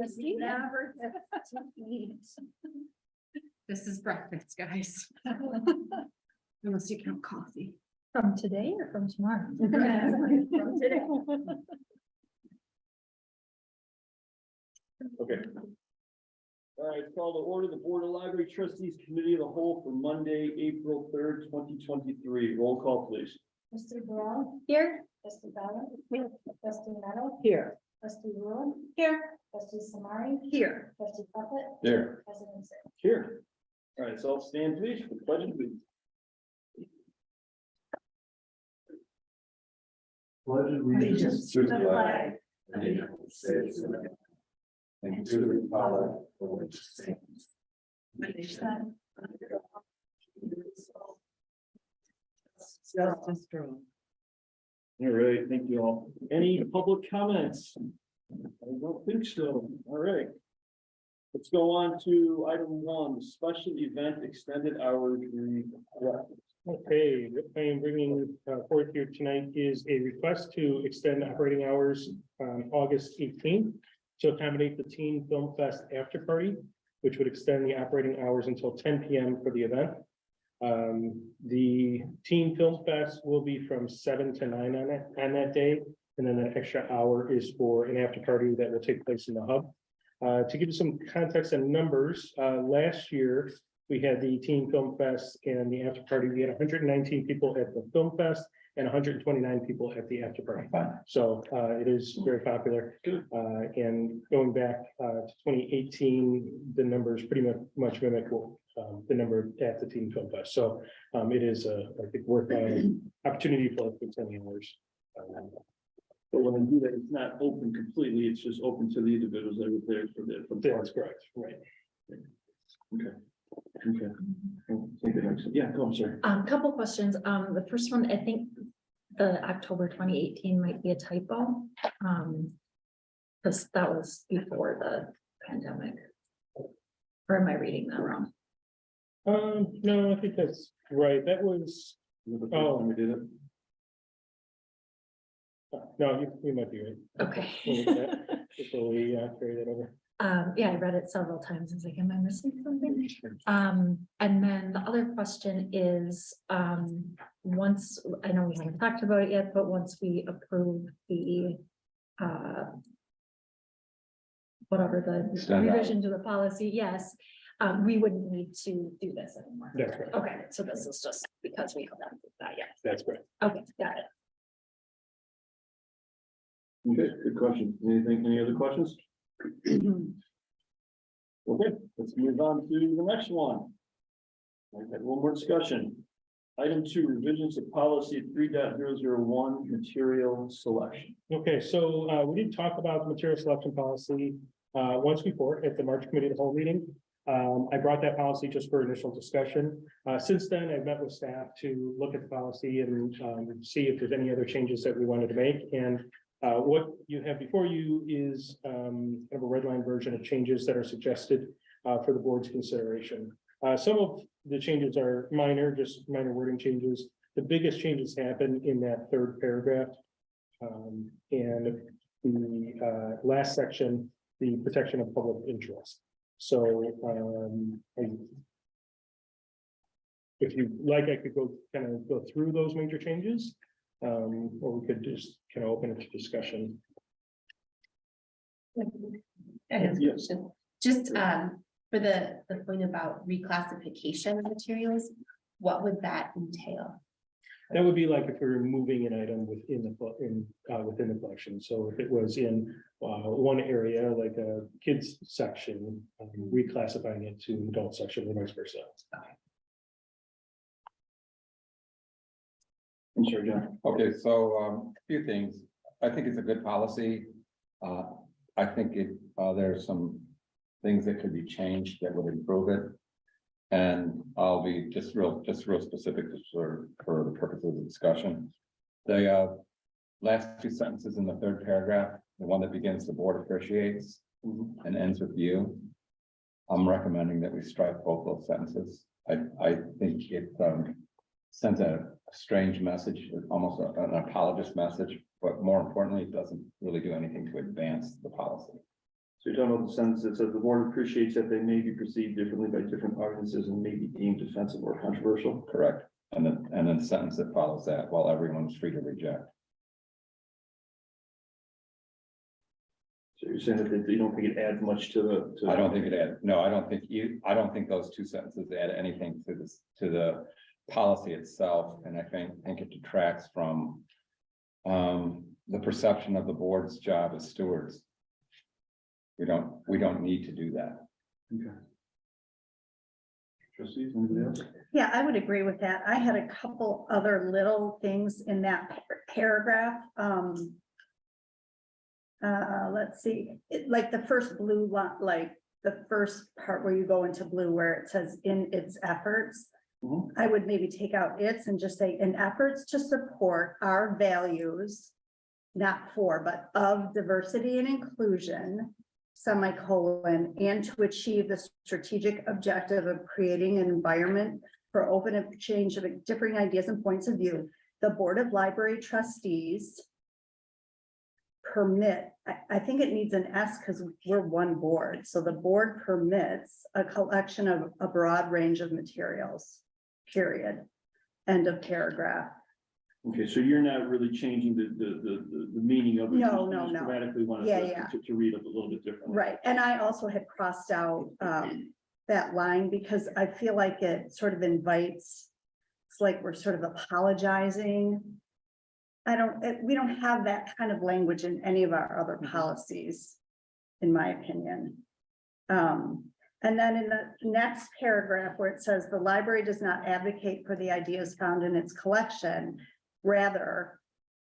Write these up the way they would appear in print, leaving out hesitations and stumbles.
breakfast. Never gets to eat. This is breakfast, guys. Unless you count coffee. From today or from tomorrow? From today. Okay. All right, call to order the Board of Library Trustees Committee of the Whole for Monday, April 3rd, 2023. Roll call, please. Trustee Brown. Here. Trustee Ballard. Here. Trustee Meadow. Here. Trustee Rule. Here. Trustee Samari. Here. Trustee Puppet. There. President Sim. Here. All right, so I'll stand please for the pledge of allegiance. Pledge allegiance to the flag of the United States of America, and to the republic for which it stands, one nation, under God, indivisible. Justice for all. All right, thank you all. Any public comments? I don't think so. All right. Let's go on to item 1, special event extended hours request. Okay, what I am bringing forth here tonight is a request to extend operating hours on August 18th to accommodate the Teen Film Fest after party, which would extend the operating hours until 10 p.m. for the event. The Teen Film Fest will be from 7 to 9 on that day, and then an extra hour is for an after party that will take place in the hub. To give you some context and numbers, last year we had the Teen Film Fest and the after party. We had 119 people at the Film Fest and 129 people at the after party. So it is very popular. And going back to 2018, the numbers pretty much mimic the number at the Teen Film Fest. So it is I think worthwhile opportunity for extending hours. But when I do that, it's not open completely, it's just open to the individuals that were there for the. That's correct, right? Okay. Take the next, yeah, go, I'm sorry. Couple questions. The first one, I think the October 2018 might be a typo. Because that was before the pandemic. Or am I reading that wrong? No, I think that's right. That was, Oh, we did it. no, you might be right. Okay. Before we carry that over. Yeah, I read it several times. I was like, am I missing something? And then the other question is, once, I know we haven't talked about it yet, but once we approve the, whatever the Extend hours. revision to the policy, yes, we wouldn't need to do this anymore. That's right. Okay, so this is just because we haven't approved that yet. That's correct. Okay, got it. Okay, good question. Any other questions? Okay, let's move on to the next one. I've had one more discussion. Item 2, revisions to policy 3.001, material selection. Okay, so we did talk about the material selection policy once before at the March Committee of the Whole meeting. I brought that policy just for initial discussion. Since then, I've met with staff to look at the policy and see if there's any other changes that we wanted to make. And what you have before you is kind of a red line version of changes that are suggested for the board's consideration. Some of the changes are minor, just minor wording changes. The biggest changes happen in that third paragraph. And the last section, the protection of public interest. So if you like, I could go through those major changes. Or we could just kind of open it to discussion. I have a Yes. question. Just for the point about reclassification of materials, what would that entail? That would be like if we were moving an item within the collection. So if it was in one area, like a kids section, reclassifying it to an adult section or vice versa. I'm sorry, John. Okay, so a few things. I think it's a good policy. I think there's some things that could be changed that would improve it. And I'll be just real specific for the purposes of discussion. The last two sentences in the third paragraph, the one that begins "the board appreciates" and ends with "you." I'm recommending that we strike both those sentences. I think it sends a strange message, almost an apologist message, but more importantly, it doesn't really do anything to advance the policy. So you're talking about the sentence that says the board appreciates that they may be perceived differently by different audiences and may be deemed offensive or controversial. Correct. And then the sentence that follows that, while everyone's free to reject. So you're saying that you don't think it adds much to the, I don't think it add, no, I don't think those two sentences add anything to this, to the policy itself, and I think it detracts from the perception of the board's job as stewards. We don't need to do that. Okay. Trustees, anybody else? Yeah, I would agree with that. I had a couple other little things in that paragraph. Let's see, like the first blue line, like the first part where you go into blue where it says in its efforts. Mhm. I would maybe take out its and just say in efforts to support our values, not for, but of diversity and inclusion, semicolon, and to achieve the strategic objective of creating an environment for open exchange of differing ideas and points of view. The Board of Library Trustees permit, I think it needs an S because we're one board. So the board permits a collection of a broad range of materials, period. End of paragraph. Okay, so you're not really changing the meaning of it. No, you no, just no. Grammatically wanted Yeah, to- yeah. to read it a little bit differently. Right, and I also had crossed out that line because I feel like it sort of invites. It's like we're sort of apologizing. We don't have that kind of language in any of our other policies, in my opinion. And then in the next paragraph where it says the library does not advocate for the ideas found in its collection. Rather,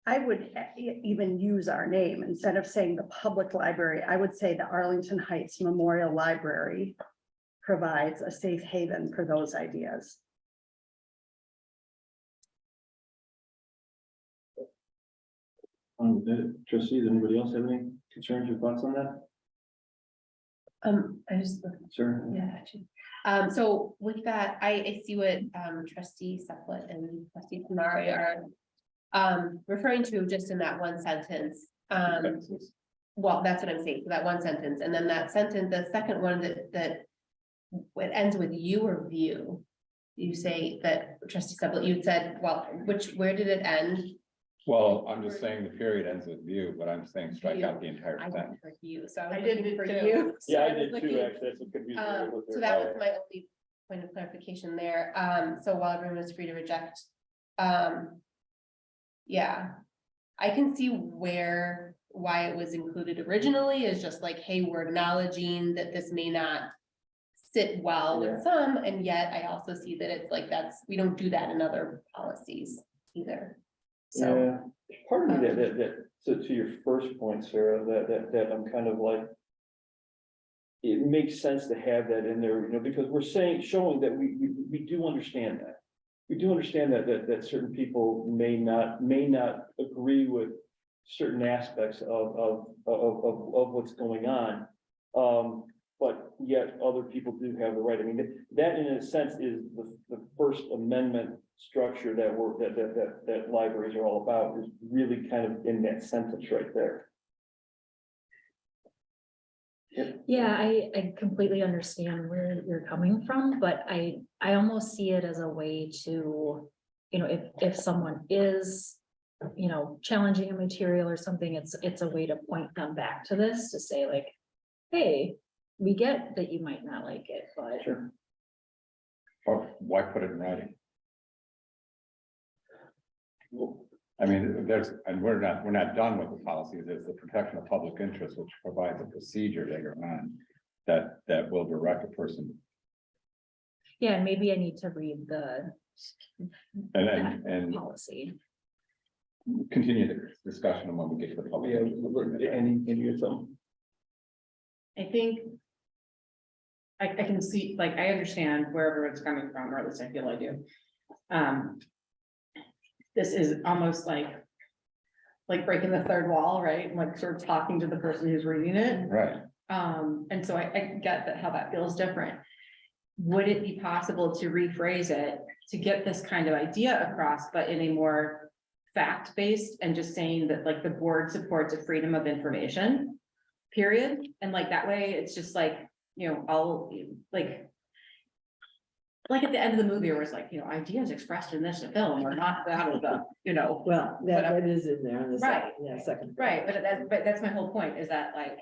I would even use our name instead of saying the public library. I would say the Arlington Heights Memorial Library provides a safe haven for those ideas. With that, trustees, anybody else have any concerns or thoughts on that? I just, Sir? yeah, actually. So with that, I see what trustee Suplet and trustee Tamari are referring to just in that one sentence. Well, that's what I'm saying, that one sentence, and then that sentence, the second one that it ends with you or view. You say that trustee Suplet, you said, well, where did it end? Well, I'm just saying the period ends with view, but I'm saying strike out the entire I did sentence. for you, so I was I did looking it for too. you. So Yeah, I was did looking- too, actually, that's what confused me. a little So bit. that was my only point of clarification there. So while everyone is free to reject. Yeah, I can see why it was included originally is just like, hey, we're acknowledging that this may not sit well Yeah. with some, and yet I also see that it's like, we don't do that in other policies either. So, Yeah, part of me that, to your first point, Sarah, that I'm kind of like. It makes sense to have that in there, because we're showing that we do understand that. We do understand that certain people may not agree with certain aspects of what's going on. But yet other people do have the right. I mean, that in a sense is the First Amendment structure that libraries are all about, is really kind of in that sentence right there. Yeah, I completely understand where you're coming from, but I almost see it as a way to, if someone is, challenging a material or something, it's a way to point them back to this, to say like, hey, we get that you might not like it, but. Sure. Or why put it in writing? I mean, we're not done with the policies. There's the protection of public interest, which provides a procedure later on that will direct a person. Yeah, and maybe I need to read the And policy. continue the discussion when we get to the public. Yeah, interest. any of them. I think. I can see, like, I understand where everyone's coming from, or at least I feel I do. This is almost like breaking the third wall, right? Like sort of talking to the person who's reading it. Right. And so I get that how that feels different. Would it be possible to rephrase it to get this kind of idea across, but in a more fact-based, and just saying that like the board supports a freedom of information? period, and like that way, it's just like, I'll like at the end of the movie where it's like, ideas expressed in this film are not out of the, Well, that is in there in the Right. second, yeah, second. right, but that's my whole point, is that like,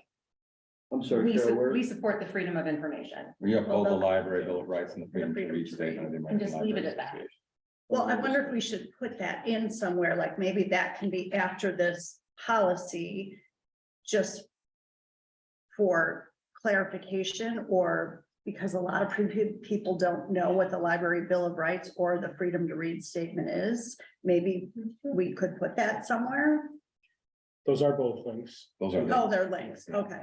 I'm sorry, Carol, where? we support the freedom of information. We uphold the Well, library bill of rights and the freedom to freedom read to statement. of the read, American and just leave it Library at that. Association. Well, I wonder if we should put that in somewhere, like maybe that can be after this policy. Just for clarification, or because a lot of people don't know what the library bill of rights or the freedom to read statement is. Maybe we could put that somewhere. Those are both links. Those are. Oh, they're links, okay.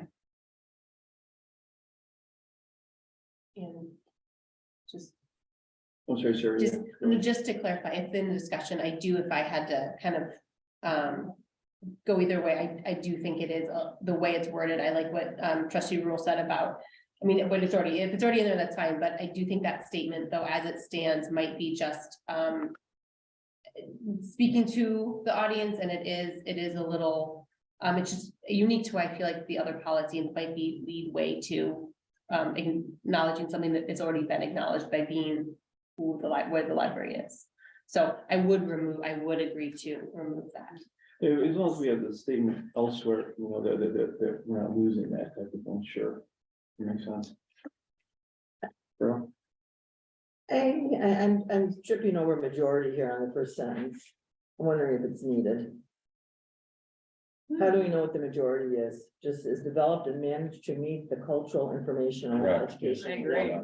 And just I'm sorry, Sarah. Just, yeah. just to clarify, it's in the discussion, I do, if I had to kind of, go either way, I do think it is, the way it's worded, I like what, trustee Rule said about, I mean, when it's already, if it's already in there, that's fine, but I do think that statement, though, as it stands, might be just, speaking to the audience, and it is a little, it's just unique to, I feel like the other policies might be lead way to, acknowledging something that has already been acknowledged by being who where the library is. So I would agree to remove that. Yeah, as long as we have the statement elsewhere, that we're not losing that type of thing, sure. Makes sense. Carol? I'm tripping over majority here on the first sentence. I'm wondering if it's needed. How do we know what the majority is? Just is developed and managed to meet the cultural, informational, and Correct. education. I agree.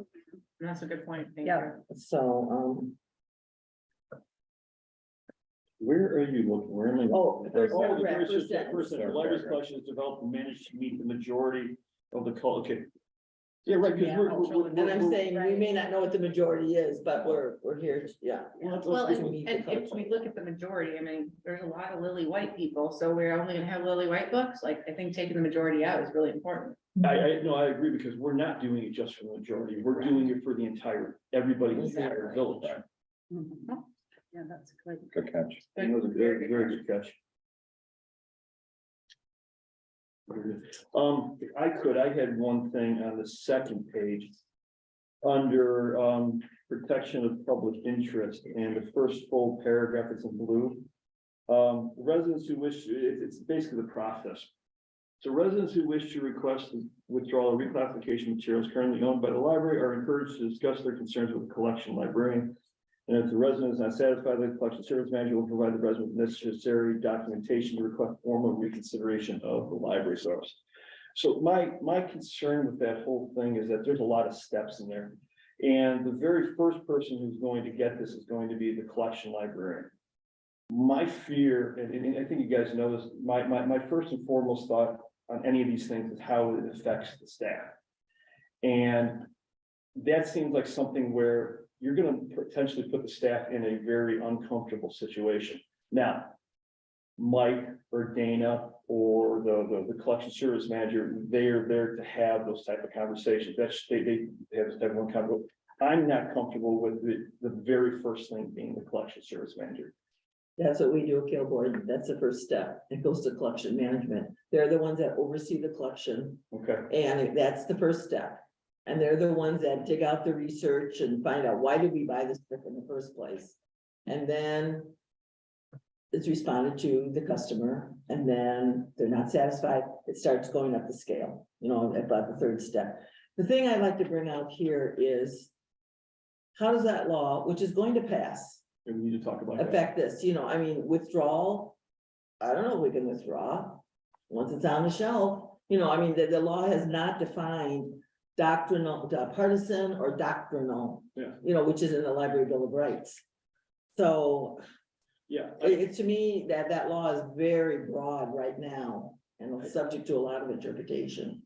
That's a good point. Thank Yeah. you. So, Where are you looking? Where am I? Oh, the first Oh, the paragraph, very first first sentence. sentence. The library's collection is developed and managed to meet the majority of the call, okay. Yeah, right, because and I'm saying, we may not know what the majority is, but we're here, yeah. Well, let's and meet the if culture. we look at the majority, I mean, there's a lot of lily white people, so we're only gonna have lily white books, like, I think taking the majority out is really important. I agree, because we're not doing it just for the majority, we're doing it for the everybody in the entire village. Yeah, that's good. Good catch. That was a very, very good catch. I had one thing on the second page. Under protection of public interest, and the first full paragraph is in blue. Residents who wish, it's basically the process. So residents who wish to request the withdrawal or reclassification materials currently owned by the library are encouraged to discuss their concerns with the collection librarian. And if the resident is not satisfied, the collection service manager will provide the resident with necessary documentation to request formal reconsideration of the library service. So my concern with that whole thing is that there's a lot of steps in there. And the very first person who's going to get this is going to be the collection librarian. My fear, and I think you guys know this, my first and foremost thought on any of these things is how it affects the staff. And that seems like something where you're gonna potentially put the staff in a very uncomfortable situation. Now, Mike or Dana or the collection service manager, they are there to have those type of conversations. That's, they have this type of one convo. I'm not comfortable with the very first thing being the collection service manager. That's what we do at Kilboard. That's the first step. It goes to collection management. They're the ones that oversee the collection, Okay, and that's the first step. And they're the ones that dig out the research and find out, why did we buy this book in the first place? And then it's responded to the customer, and then they're not satisfied, it starts going up the scale, about the third step. The thing I'd like to bring out here is, how does that law, which is going to pass, we need to talk about that. affect this? Withdrawal, I don't know if we can withdraw, once it's on the shelf, the law has not defined doctrinal, partisan or doctrinal. Yeah. Which is in the Library Bill of Rights. So Yeah, to me, that law is very broad right now and it's subject to a lot of interpretation.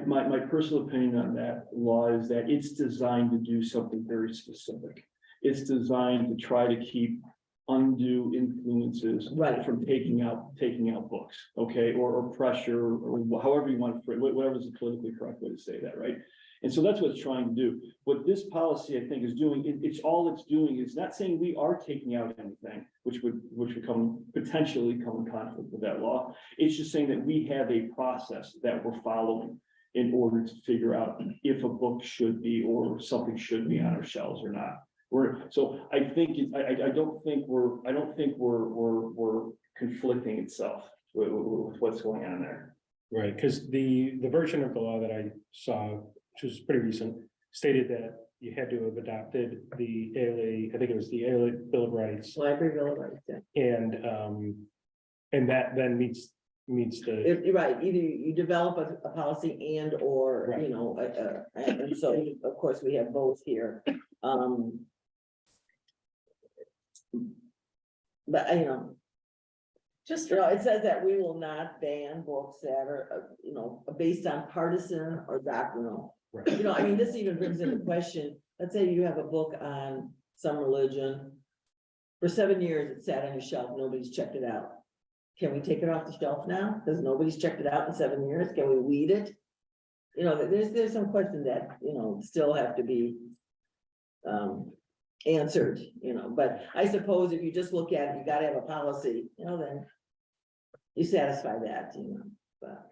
my personal opinion on that law is that it's designed to do something very specific. It's designed to try to keep undue influences. Right. From taking out books, okay, or pressure, or however you want to, whatever is the politically correct way to say that, right? And so that's what it's trying to do. What this policy, I think, is doing, it's all it's doing, is not saying we are taking out anything, which would potentially come in conflict with that law. It's just saying that we have a process that we're following in order to figure out if a book should be, or something should be on our shelves or not. So I think, I don't think we're conflicting itself with what's going on there. Right, because the version of the law that I saw, which was pretty recent, stated that you had to have adopted the ALA, I think it was the ALA Bill of Rights, Library bill of rights, yeah. and that then meets the, If, you're right, either you develop a policy and or, Right. you know, and so of course we have both here. But, you know, Just you know, it says that we will not ban books that are, you know, based on partisan or doctrinal. right, You know, I mean, this even brings into question, let's say you have a book on some religion. For 7 years, it sat on your shelf, nobody's checked it out. Can we take it off the shelf now? Because nobody's checked it out in 7 years. Can we weed it? You know, there's some questions that, you know, still have to be answered, you know, but I suppose if you just look at it, you gotta have a policy, you know, then you satisfy that, you know, but.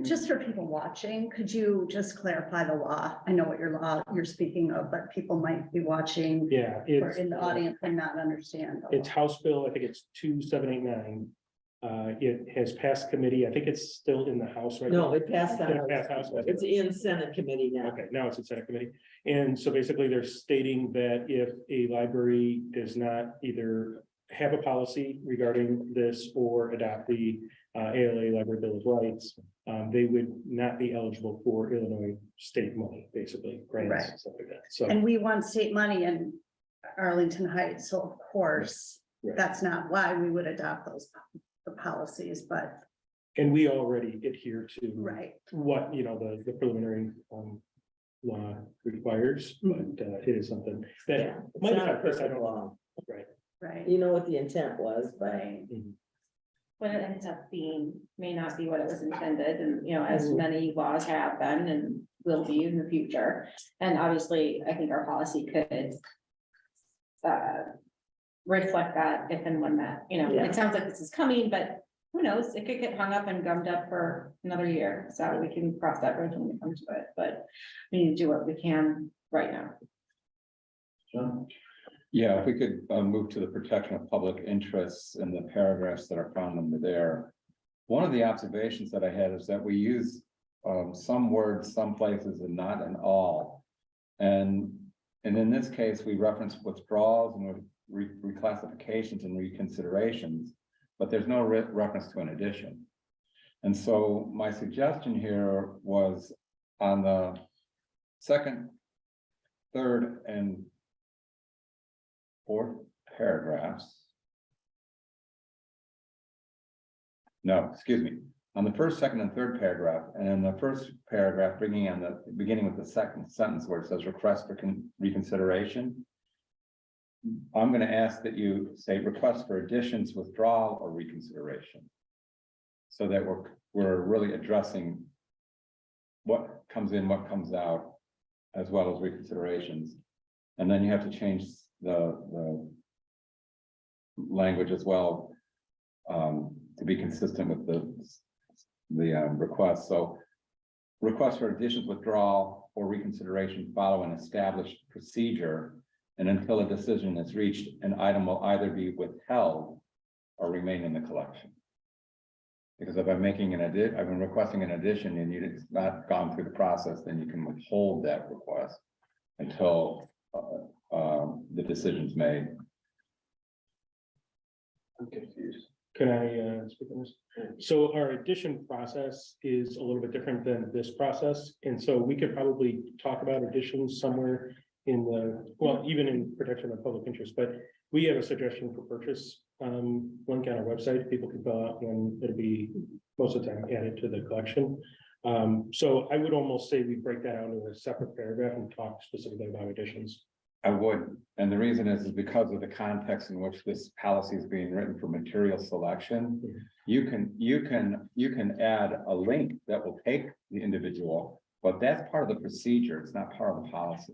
Just for people watching, could you just clarify the law? I know what your law you're speaking of, but people might be watching yeah. or in the audience and not understand. the It's law. House Bill, I think it's 2789. It has passed committee, I think it's still in the House right now. No, it passed Yeah, out. passed House. It's in Senate committee now. Okay, now it's in Senate committee. And so basically they're stating that if a library does not either have a policy regarding this or adopt the ALA Library Bill of Rights, they would not be eligible for Illinois state money, basically, grants Right. and stuff like that. So, And we want state money in Arlington Heights, so of course, Right. that's not why we would adopt those the policies, but and we already adhere to right. what, you know, the preliminary law requires, but it is something that Yeah, it's might not a affect us, I perfect don't know. law. Right. You know what the intent was, but Right. What it ends up being may not be what it was intended, and, you know, as many laws have been and will be in the future. And obviously, I think our policy could reflect that if and when that, you know, Yeah. it sounds like this is coming, but who knows, it could get hung up and gummed up for another year, so we can cross that bridge when we come to it, but we need to do what we can right now. John? Yeah, if we could move to the protection of public interests in the paragraphs that are found under there. One of the observations that I had is that we use some words, some places, and not in all. And in this case, we reference withdrawals and reclassifications and reconsiderations, but there's no reference to an addition. And so my suggestion here was on the second, third, and fourth paragraphs. No, excuse me, on the first, second, and third paragraph, and in the first paragraph, beginning with the second sentence where it says request for reconsideration. I'm gonna ask that you say request for additions, withdrawal, or reconsideration. So that we're really addressing what comes in, what comes out, as well as reconsiderations. And then you have to change the language as well, to be consistent with the request. So request for additions, withdrawal, or reconsideration follow an established procedure. And until a decision is reached, an item will either be withheld or remain in the collection. Because if I'm making I've been requesting an addition and it's not gone through the process, then you can withhold that request until the decision's made. I'm confused. Can I speak on this? So our addition process is a little bit different than this process, and so we could probably talk about additions somewhere in well, even in protection of public interest, but we have a suggestion for purchase link on our website. People can fill out and it'll be most of the time added to the collection. So I would almost say we break that out into a separate paragraph and talk specifically about additions. I would, and the reason is because of the context in which this policy is being written for material selection. You can add a link that will take the individual, but that's part of the procedure, it's not part of the policy.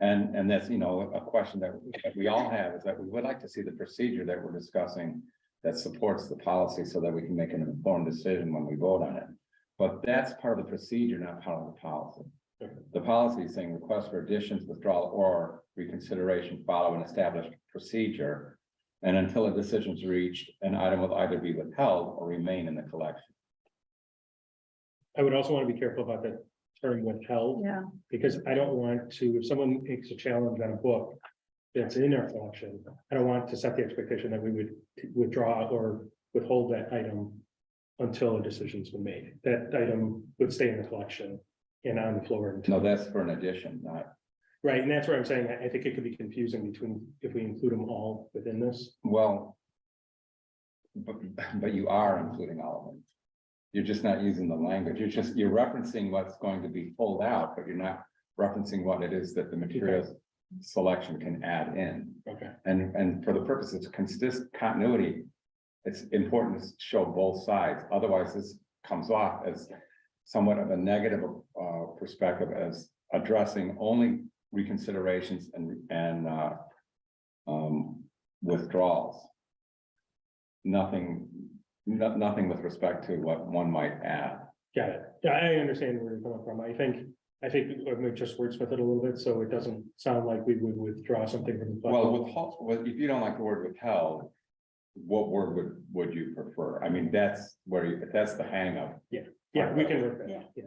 And that's, you know, a question that we all have, is that we would like to see the procedure that we're discussing that supports the policy so that we can make an informed decision when we vote on it. But that's part of the procedure, not part of the policy. The policy is saying request for additions, withdrawal, or reconsideration follow an established procedure. And until a decision is reached, an item will either be withheld or remain in the collection. I would also want to be careful about the term withheld, Yeah, because I don't want to, if someone makes a challenge on a book that's in our collection, I don't want to set the expectation that we would withdraw or withhold that item until a decision's been made. That item would stay in the collection and on the floor. No, until that's for an addition, not, Right, and that's where I'm saying, I think it could be confusing between, if we include them all within this. well. But you are including all of them. You're just not using the language, you're referencing what's going to be pulled out, but you're not referencing what it is that the materials selection can add in. Okay. And for the purposes of consistent continuity, it's important to show both sides, otherwise this comes off as somewhat of a negative perspective, as addressing only reconsiderations and withdrawals. Nothing with respect to what one might add. Got it. Yeah, I understand where you're coming from. I think we just wordsmith it a little bit, so it doesn't sound like we would withdraw something from the. Well, if you don't like the word withheld, what word would you prefer? I mean, that's that's the hang up. Yeah, we can work that. Yeah. Yeah.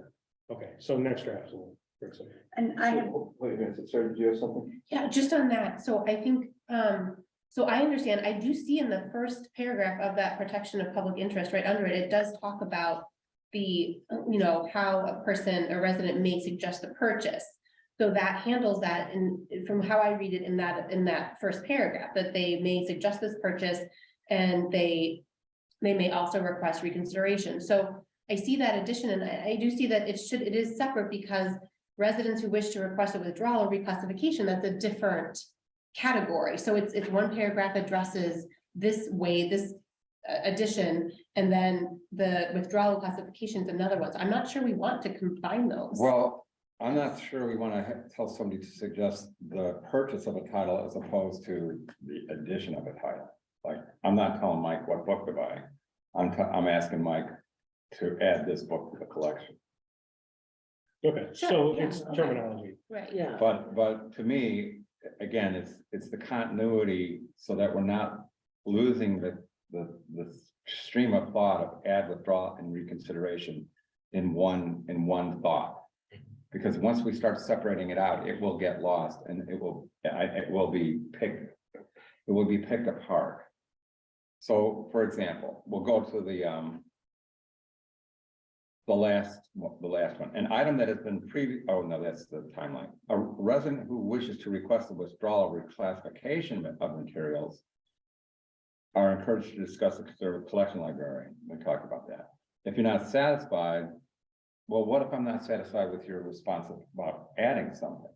Okay, so next draft. We'll fix it. and I have, Wait a minute, Sarah, do you have something? Yeah, just on that, so I think, so I understand, I do see in the first paragraph of that protection of public interest, right under it, it does talk about the, you know, how a person, a resident may suggest the purchase. So that handles that, and from how I read it in that first paragraph, that they may suggest this purchase, and they may also request reconsideration. So I see that addition, and I do see that it is separate, because residents who wish to request a withdrawal or reclassification, that's a different category. So it's one paragraph addresses this way, this addition, and then the withdrawal classification is another one. So I'm not sure we want to combine those. Well, I'm not sure we want to tell somebody to suggest the purchase of a title as opposed to the addition of a title. Like, I'm not telling Mike what book to buy. I'm asking Mike to add this book to the collection. Okay, so Sure, yeah, it's okay. terminology. Right. Yeah, But to me, again, it's the continuity so that we're not losing the stream of thought of add, withdraw, and reconsideration in one thought. Because once we start separating it out, it will get lost, and it will be picked apart. So, for example, we'll go to the last one, an item that has been oh no, that's the timeline. A resident who wishes to request a withdrawal or reclassification of materials are encouraged to discuss it with their collection librarian. We talked about that. If you're not satisfied, well, what if I'm not satisfied with your response about adding something?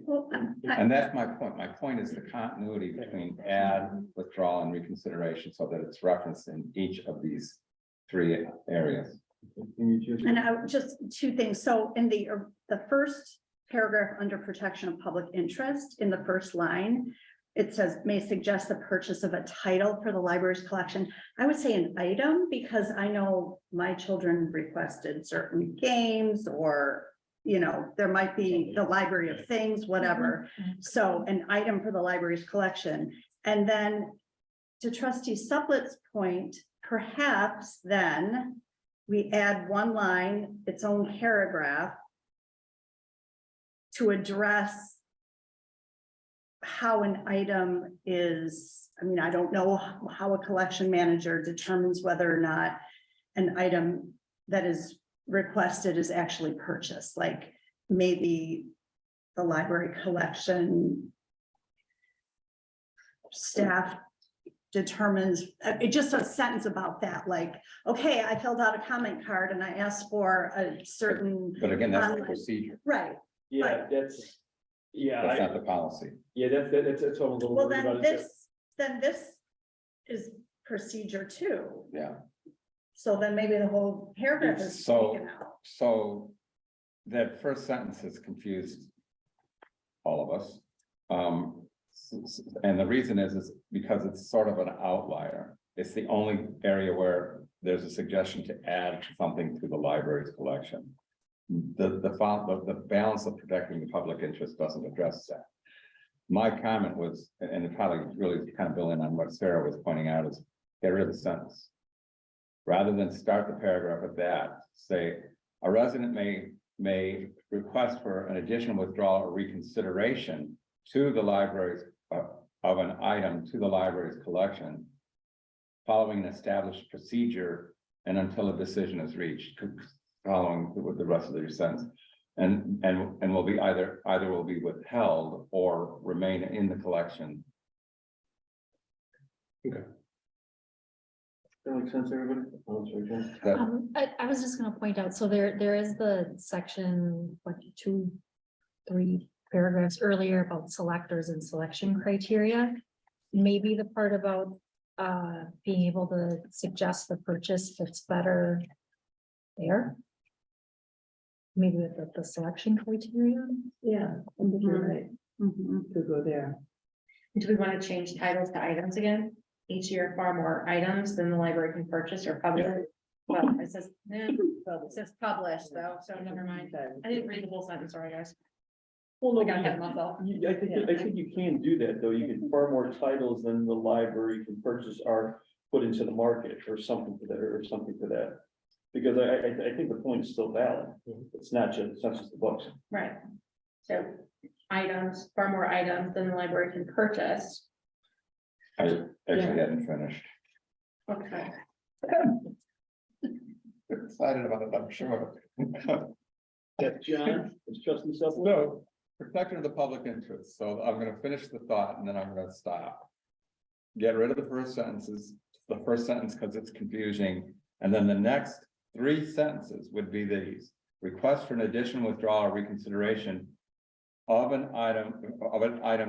well, And that's my point. My point is the continuity between add, withdrawal, and reconsideration, so that it's referenced in each of these three areas. and I just two things. So in the first paragraph under protection of public interest, in the first line, it says may suggest the purchase of a title for the library's collection. I would say an item, because I know my children requested certain games, or, you know, there might be the library of things, whatever. So an item for the library's collection. And then to trustee Suplett's point, perhaps then we add one line, its own paragraph, to address how an item is, I mean, I don't know how a collection manager determines whether or not an item that is requested is actually purchased, like maybe the library collection staff determines, just a sentence about that, like, okay, I filled out a comment card and I asked for a certain. But again, that's the procedure. Right, Yeah, that's, yeah, That's not the policy. that's what I'm a little Well, worried about. then this is procedure too. Yeah. So then maybe the whole paragraph is So- taken out. So that first sentence has confused all of us. And the reason is because it's sort of an outlier. It's the only area where there's a suggestion to add something to the library's collection. The balance of protecting the public interest doesn't address that. My comment was, and it probably really kind of building on what Sarah was pointing out, is get rid of the sentence. Rather than start the paragraph with that, say, a resident may request for an additional withdrawal or reconsideration to the library's of an item to the library's collection, following an established procedure and until a decision is reached, following with the rest of the sentence. And will be either will be withheld or remain in the collection. That makes sense, everybody? Oh, sorry, Jen. That, I was just gonna point out, so there is the section, what, 2, 3 paragraphs earlier about selectors and selection criteria. Maybe the part about being able to suggest the purchase fits better there. Maybe with the selection criteria. Yeah, I think you're right, Mhm. to go there. Do we want to change titles to items again? Each year, far more items than the library can purchase or publish. Well, it says, it says publish though, so never mind. I didn't read the whole sentence, sorry guys. Well, I no, got ahead of myself. I think you can do that, though. You can far more titles than the library can purchase are put into the market or something to that, Because I think the point is still valid. It's not just the books. Right. So items, far more items than the library can purchase. I actually hadn't finished. Okay. Excited about it, I'm sure. Yeah, John, it's trustee Sutherland. So, protection of the public interest, so I'm gonna finish the thought and then I'm gonna stop. Get rid of the first sentence because it's confusing, and then the next 3 sentences would be these. Request for an additional withdrawal or reconsideration of an item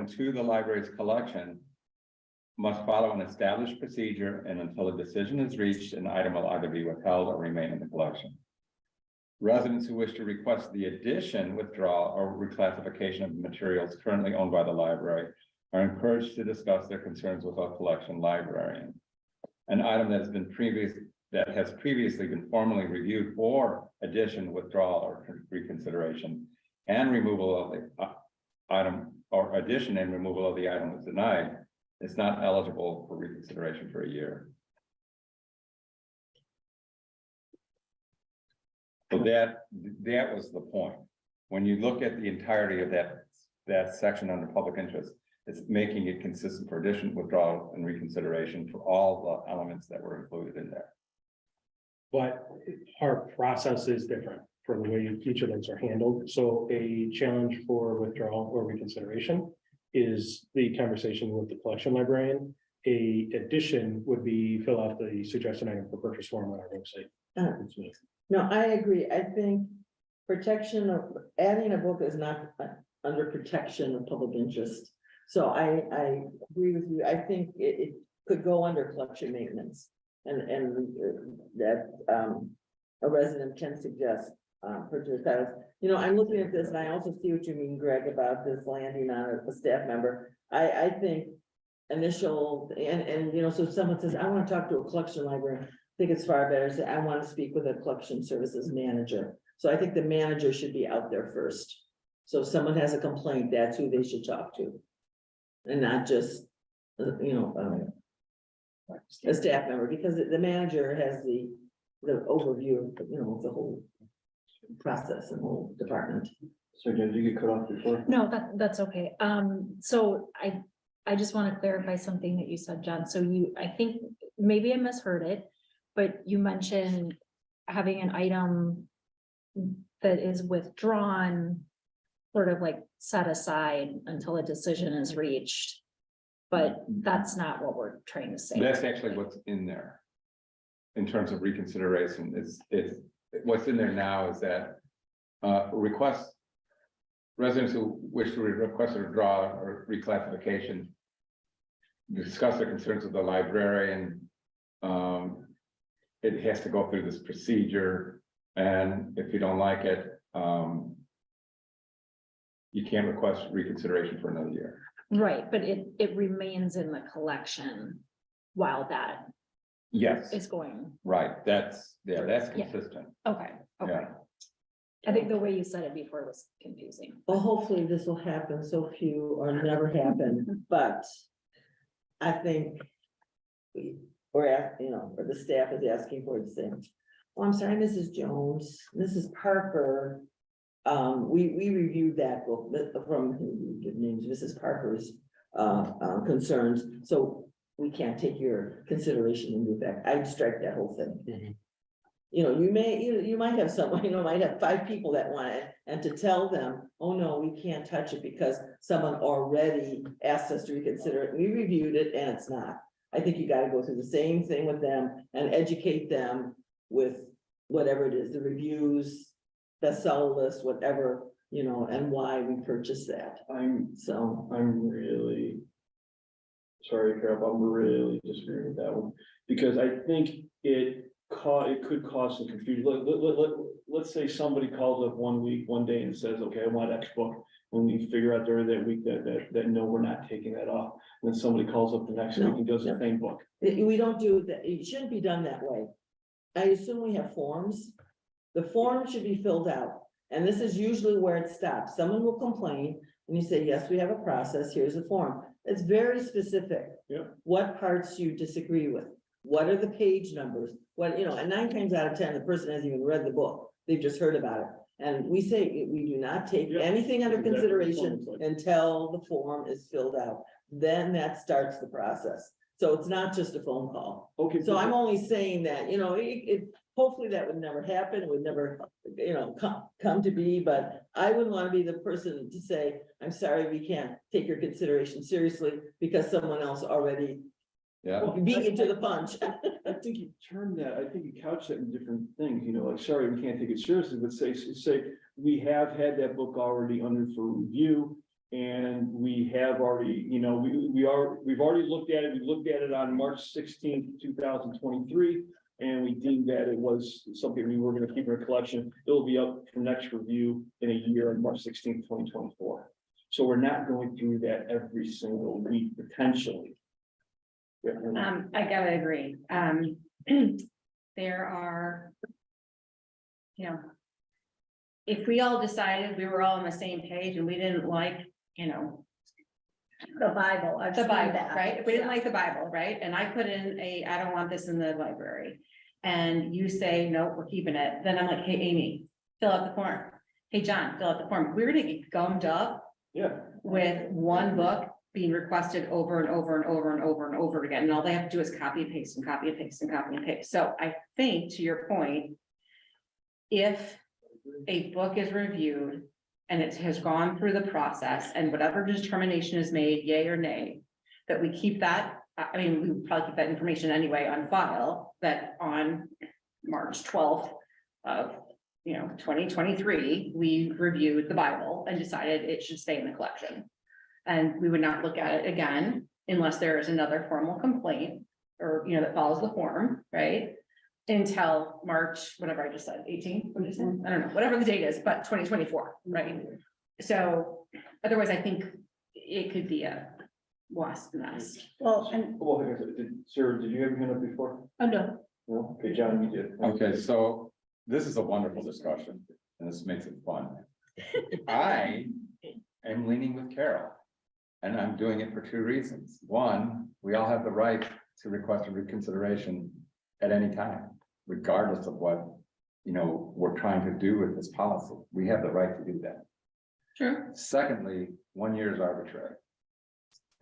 to the library's collection must follow an established procedure, and until a decision is reached, an item will either be withheld or remain in the collection. Residents who wish to request the addition, withdrawal, or reclassification of materials currently owned by the library are encouraged to discuss their concerns with a collection librarian. An item that has previously been formally reviewed for addition, withdrawal, or reconsideration, and removal of the item, or addition and removal of the item is denied, is not eligible for reconsideration for a year. So that was the point. When you look at the entirety of that section under public interest, it's making it consistent for addition, withdrawal, and reconsideration for all the elements that were included in there. But our process is different for the way each of those are handled. So a challenge for withdrawal or reconsideration is the conversation with the collection librarian. A addition would be fill out the suggestion item for purchase form on our website. No, I agree. I think protection of, adding a book is not under protection of public interest. So I agree with you. I think it could go under collection maintenance. And that a resident can suggest purchase titles. You know, I'm looking at this and I also see what you mean, Greg, about this landing on a staff member. I think initial, and you know, so if someone says, I want to talk to a collection librarian, I think it's far better to say, I want to speak with a collection services manager. So I think the manager should be out there first. So if someone has a complaint, that's who they should talk to. And not just, you know, a staff member, because the manager has the overview of, you know, the whole process and whole department. So did you get cut off before? No, that's okay. So I just want to clarify something that you said, John. So I think maybe I misheard it, but you mentioned having an item that is withdrawn, sort of like set aside until a decision is reached. But that's not what we're trying to say. That's actually what's in there. In terms of reconsideration, it's what's in there now is that request residents who wish to request a withdraw or reclassification discuss their concerns with the librarian. It has to go through this procedure, and if you don't like it, you can't request reconsideration for another year. Right, but it remains in the collection while that Yes, is going, right, that's Yeah. consistent. okay, okay. Yeah. I think the way you said it before was confusing. Well, hopefully this will happen so few or never happen, but I think we're at, or the staff is asking for the same. Oh, I'm sorry, Mrs. Jones, Mrs. Parker. We reviewed that book from, give names, Mrs. Parker's concerns, so we can't take your consideration into effect. I'd strike that whole thing. You might have someone, might have 5 people that want it, and to tell them, oh, no, we can't touch it because someone already asked us to reconsider it. We reviewed it and it's not. I think you gotta go through the same thing with them and educate them with whatever it is, the reviews, bestseller list, whatever, and why we purchased that. So, I'm really. Sorry, Carol, I'm really disagreeing with that one, because I think it could cause some confusion. Let's say somebody calls up one day and says, okay, I want X book. When we figure out there that week that no, we're not taking that off. And then somebody calls up the next week and does the same book. we don't do that, it shouldn't be done that way. I assume we have forms. The form should be filled out, and this is usually where it stops. Someone will complain, and you say, yes, we have a process, here's a form. It's very specific. Yep. What parts you disagree with, what are the page numbers, and 9 times out of 10, the person hasn't even read the book, they've just heard about it. And we say, we do not take Yep. anything under Exactly what the consideration form's like. until the form is filled out, then that starts the process. So it's not just a phone call. Okay. So I'm only saying that, hopefully that would never happen, it would never, come to be, but I wouldn't want to be the person to say, I'm sorry, we can't take your consideration seriously because someone else already Yeah, beat you to the punch. I think you couch that in different things, like, sorry, we can't take it seriously, but say, we have had that book already under for review. And we have already, we've already looked at it, we looked at it on March 16th, 2023. And we deemed that it was something we were gonna keep in our collection. It'll be up for next review in a year on March 16th, 2024. So we're not going through that every single week potentially. I gotta agree. There are. If we all decided we were all on the same page and we didn't like, The Bible. I've the seen Bible, that. right? If we didn't like the Bible, right? And I put in I don't want this in the library. And you say, no, we're keeping it. Then I'm like, hey, Amy, fill out the form. Hey, John, fill out the form. We're gonna get gummed up Yeah. with one book being requested over and over and over and over and over again. And all they have to do is copy and paste and copy and paste and copy and paste. So I think, to your point, if a book is reviewed and it has gone through the process and whatever determination is made, yay or nay, that we keep that, we would probably keep that information anyway on file, that on March 12th of, 2023, we reviewed the Bible and decided it should stay in the collection. And we would not look at it again unless there is another formal complaint or, that follows the form, right? Until March, whatever I just said, 18, what did I say? I don't know, whatever the date is, but 2024, right? So otherwise, I think it could be a wasp nest. Well, and Well, Sarah, did you have your hand up before? Oh, no. No? Okay, John, you did. okay, so this is a wonderful discussion, and this makes it fun. I am leaning with Carol, and I'm doing it for 2 reasons. One, we all have the right to request a reconsideration at any time, regardless of what, we're trying to do with this policy. We have the right to do that. Sure. Secondly, 1 year is arbitrary.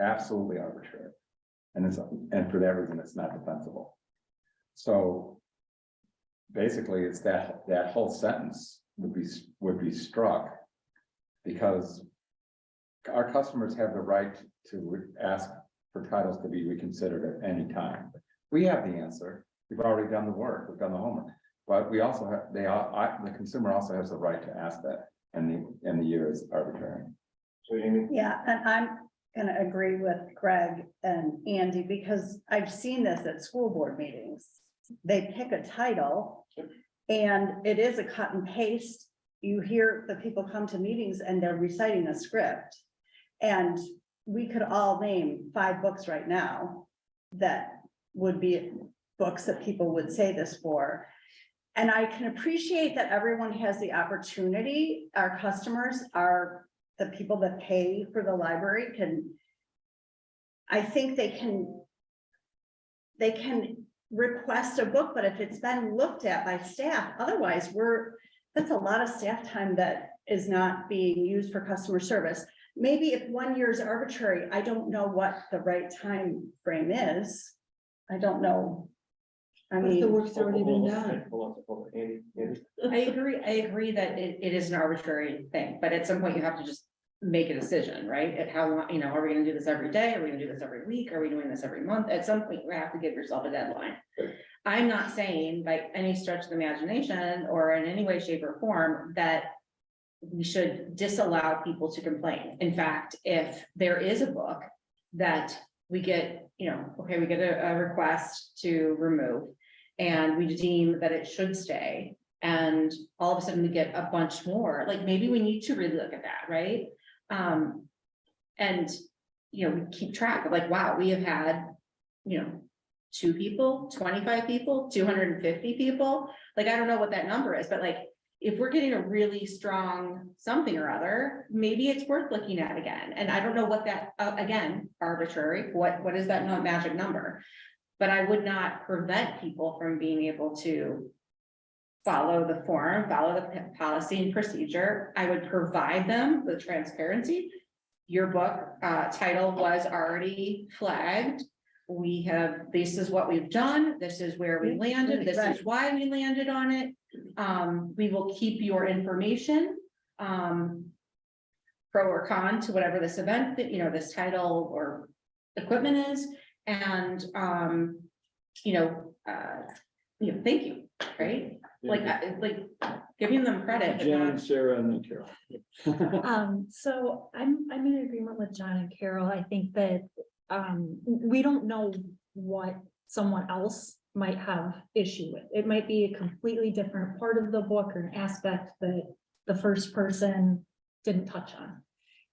Absolutely arbitrary. And for that reason, it's not defensible. So basically, it's that whole sentence would be struck because our customers have the right to ask for titles to be reconsidered at any time. We have the answer. We've already done the work. We've done the homework. But we also have, the consumer also has the right to ask that. and the year is arbitrary. So Amy, Yeah, and I'm gonna agree with Greg and Andy, because I've seen this at school board meetings. They pick a title and it is a cut and paste. You hear the people come to meetings and they're reciting a script. And we could all name 5 books right now that would be books that people would say this for. And I can appreciate that everyone has the opportunity. Our customers are the people that pay for the library can. I think they can request a book, but if it's been looked at by staff, otherwise that's a lot of staff time that is not being used for customer service. Maybe if 1 year is arbitrary, I don't know what the right time frame is. I don't know. I But the mean, work's already been done. hold on, Andy, Andy. I agree that it is an arbitrary thing, but at some point you have to just make a decision, right? At how long, you know, are we gonna do this every day? Are we gonna do this every week? Are we doing this every month? At some point, you have to give yourself a deadline. I'm not saying by any stretch of the imagination or in any way, shape or form that we should disallow people to complain. In fact, if there is a book that we get, you know, okay, we get a request to remove and we deem that it should stay, and all of a sudden we get a bunch more, like maybe we need to really look at that, right? And, you know, we keep track of like, wow, we have had, you know, 2 people, 25 people, 250 people. Like, I don't know what that number is, but like, if we're getting a really strong something or other, maybe it's worth looking at again. And I don't know what that, again, arbitrary, what is that magic number? But I would not prevent people from being able to follow the form, follow the policy and procedure. I would provide them the transparency. Your book title was already flagged. We have, this is what we've done. This is where we landed. This is why we landed on it. We will keep your information, pro or con to whatever this event that, you know, this title or equipment is. And, you know, thank you, right? Like giving them credit. but Jen, not- Sarah, and then Carol. So I'm in agreement with John and Carol. I think that, we don't know what someone else might have issue with. It might be a completely different part of the book or an aspect that the first person didn't touch on.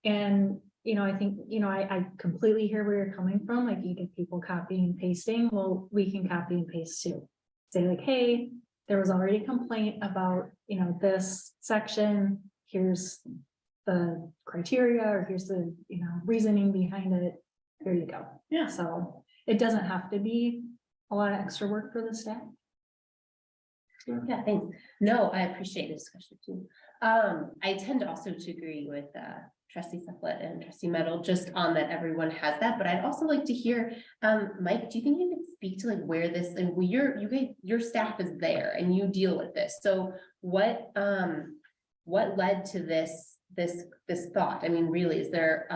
And, you know, I think, you know, I completely hear where you're coming from. Like, you get people copying and pasting. Well, we can copy and paste too. Say like, hey, there was already a complaint about, you know, this section. Here's the criteria, or here's the, you know, reasoning behind it. Here you go. Yeah. So it doesn't have to be a lot of extra work for the staff. Yeah, thanks. No, I appreciate the discussion too. I tend to also to agree with trustee Sufflet and trustee Meadow just on that everyone has that, but I'd also like to hear, Mike, do you think you could speak to like where this, and your staff is there and you deal with this. So what led to this thought? I mean, really, is there,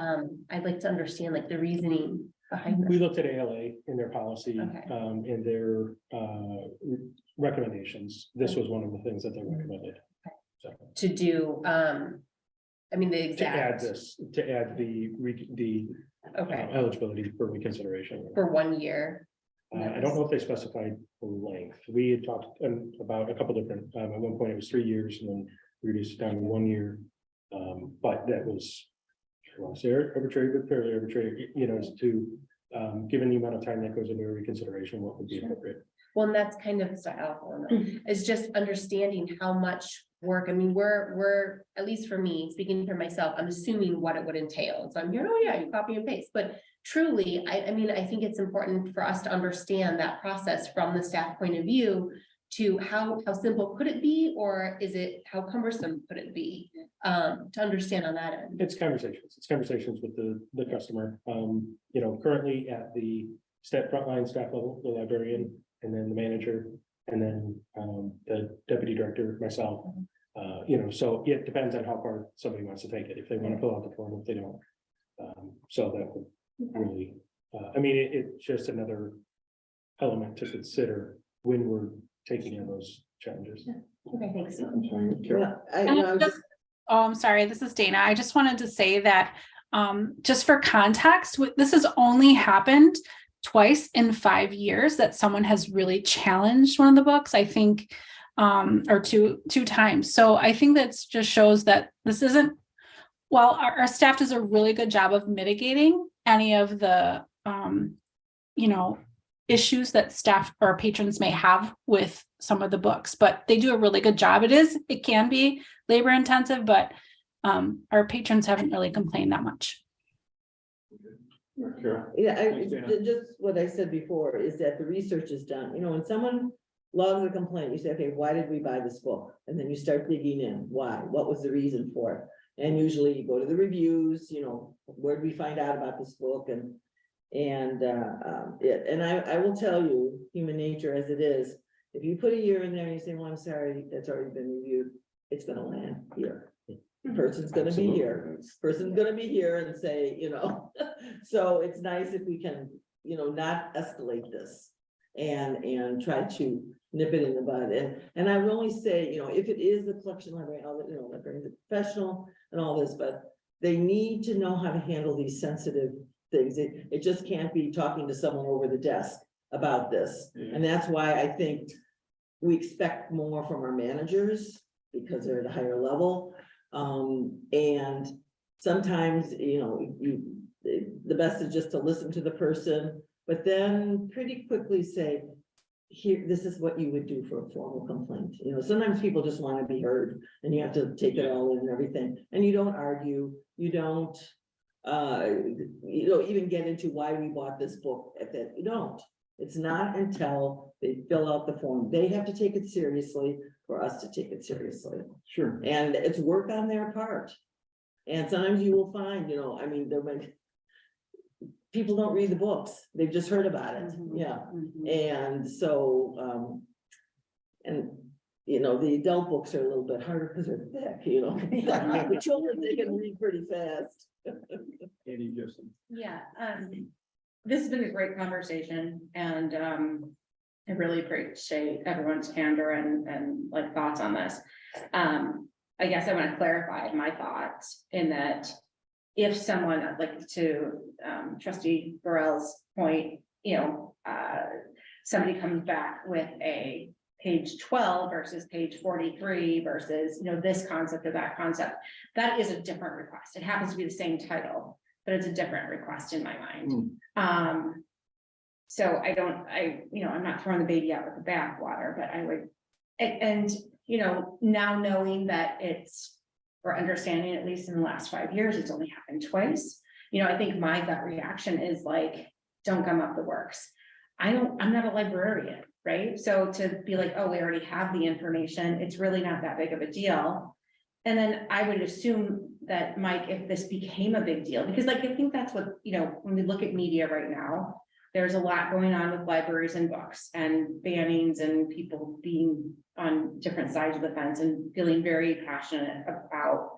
I'd like to understand like the reasoning behind We that. looked at ALA in their policy, Okay. in their recommendations. This was one of the things that they recommended. So To do, I mean, the to add exact, this, to add the okay, eligibility for reconsideration. for 1 year. I don't know if they specified the length. We had talked about a couple different, at one point it was 3 years and then reduced it down to 1 year. But that was, I want to say arbitrary, but fairly arbitrary, you know, as to, given the amount of time that goes into a reconsideration, what would be appropriate. Well, and that's kind of style, it's just understanding how much work, I mean, we're, at least for me, speaking for myself, I'm assuming what it would entail. And so I'm hearing, oh yeah, you copy and paste, but truly, I mean, I think it's important for us to understand that process from the staff point of view to how simple could it be, or is it, how cumbersome could it be? To understand on that end. It's conversations with the customer. You know, currently at the frontline staff level, the librarian, and then the manager, and then the deputy director, myself. You know, so it depends on how far somebody wants to take it, if they want to fill out the form, if they don't. So that would really, I mean, it's just another element to consider when we're taking in those challenges. Okay, thanks. Well, I, you know, I was just- Oh, I'm sorry, this is Dana. I just wanted to say that, just for context, this has only happened twice in 5 years that someone has really challenged one of the books, I think, or two times. So I think that just shows that this isn't, while our staff does a really good job of mitigating any of the, issues that staff or patrons may have with some of the books, but they do a really good job. It can be labor intensive, but our patrons haven't really complained that much. Sure. Yeah, Thanks, Dana. just what I said before is that the research is done, when someone logs a complaint, you say, okay, why did we buy this book? And then you start digging in, why, what was the reason for it? And usually you go to the reviews, where did we find out about this book and I will tell you, human nature as it is, if you put a year in there and you say, well, I'm sorry, that's already been reviewed, it's gonna land here. The person's gonna be here, person's gonna be here and say, so it's nice if we can, not escalate this and try to nip it in the bud. And I would only say, if it is a collection library, librarians are professional and all this, but they need to know how to handle these sensitive things. It just can't be talking to someone over the desk about this. And that's why I think we expect more from our managers because they're at a higher level. And sometimes, the best is just to listen to the person, but then pretty quickly say, here, this is what you would do for a formal complaint. Sometimes people just want to be heard and you have to take it all in and everything. And you don't argue, you don't even get into why we bought this book at that. You don't. It's not until they fill out the form. They have to take it seriously for us to take it seriously. Sure. And it's work on their part. And sometimes you will find, there might people don't read the books. They've just heard about it. Yeah. And so the adult books are a little bit harder because they're thick, The children, they can read pretty fast. Andy Gibson. Yeah, this has been a great conversation and I really appreciate everyone's candor and like thoughts on this. I guess I want to clarify my thoughts in that if someone, like to Trustee Burrell's point, somebody comes back with a page 12 versus page 43 versus, this concept or that concept, that is a different request. It happens to be the same title, but it's a different request in my mind. So I'm not throwing the baby out with the bathwater, but I would, and now knowing that we're understanding, at least in the last 5 years, it's only happened twice. I think my gut reaction is like, don't gum up the works. I'm not a librarian, right? So to be like, oh, we already have the information, it's really not that big of a deal. And then I would assume that, Mike, if this became a big deal, because I think that's what, when we look at media right now, there's a lot going on with libraries and books and bannings and people being on different sides of the fence and feeling very passionate about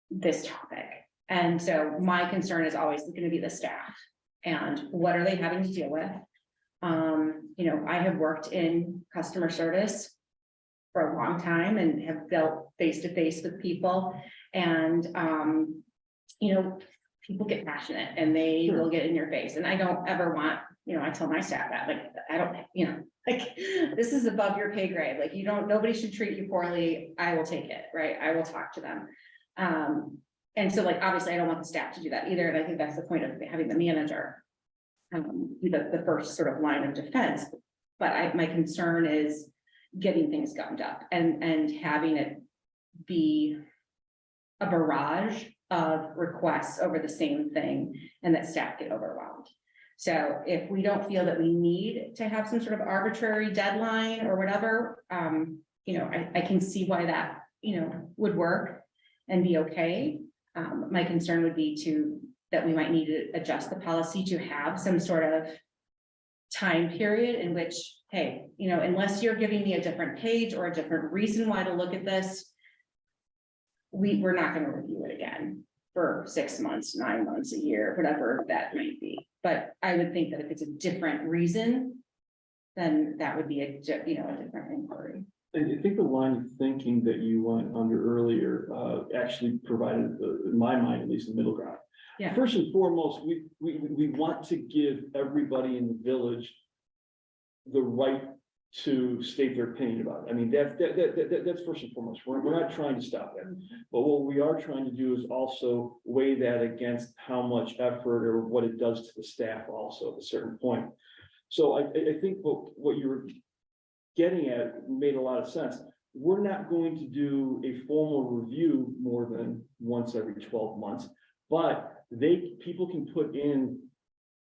this topic. And so my concern is always going to be the staff and what are they having to deal with? I have worked in customer service for a long time and have dealt face-to-face with people and, people get passionate and they will get in your face. And I don't ever want, I tell my staff that, I don't, this is above your pay grade. Nobody should treat you poorly. I will take it, right? I will talk to them. And so obviously I don't want the staff to do that either. And I think that's the point of having the manager, the first sort of line of defense. But my concern is getting things gummed up and having it be a barrage of requests over the same thing and that staff get overwhelmed. So if we don't feel that we need to have some sort of arbitrary deadline or whatever, I can see why that, would work and be okay. My concern would be that we might need to adjust the policy to have some sort of time period in which, hey, unless you're giving me a different page or a different reason why to look at this, we're not going to review it again for 6 months, 9 months, a year, whatever that might be. But I would think that if it's a different reason, then that would be a different inquiry. I think the line of thinking that you went under earlier, actually provided, in my mind, at least, the middle ground. Yeah. First and foremost, we want to give everybody in the village the right to state their opinion about it. I mean, that's first and foremost. We're not trying to stop that. But what we are trying to do is also weigh that against how much effort or what it does to the staff also at a certain point. So I think what you were getting at made a lot of sense. We're not going to do a formal review more than once every 12 months, but people can put in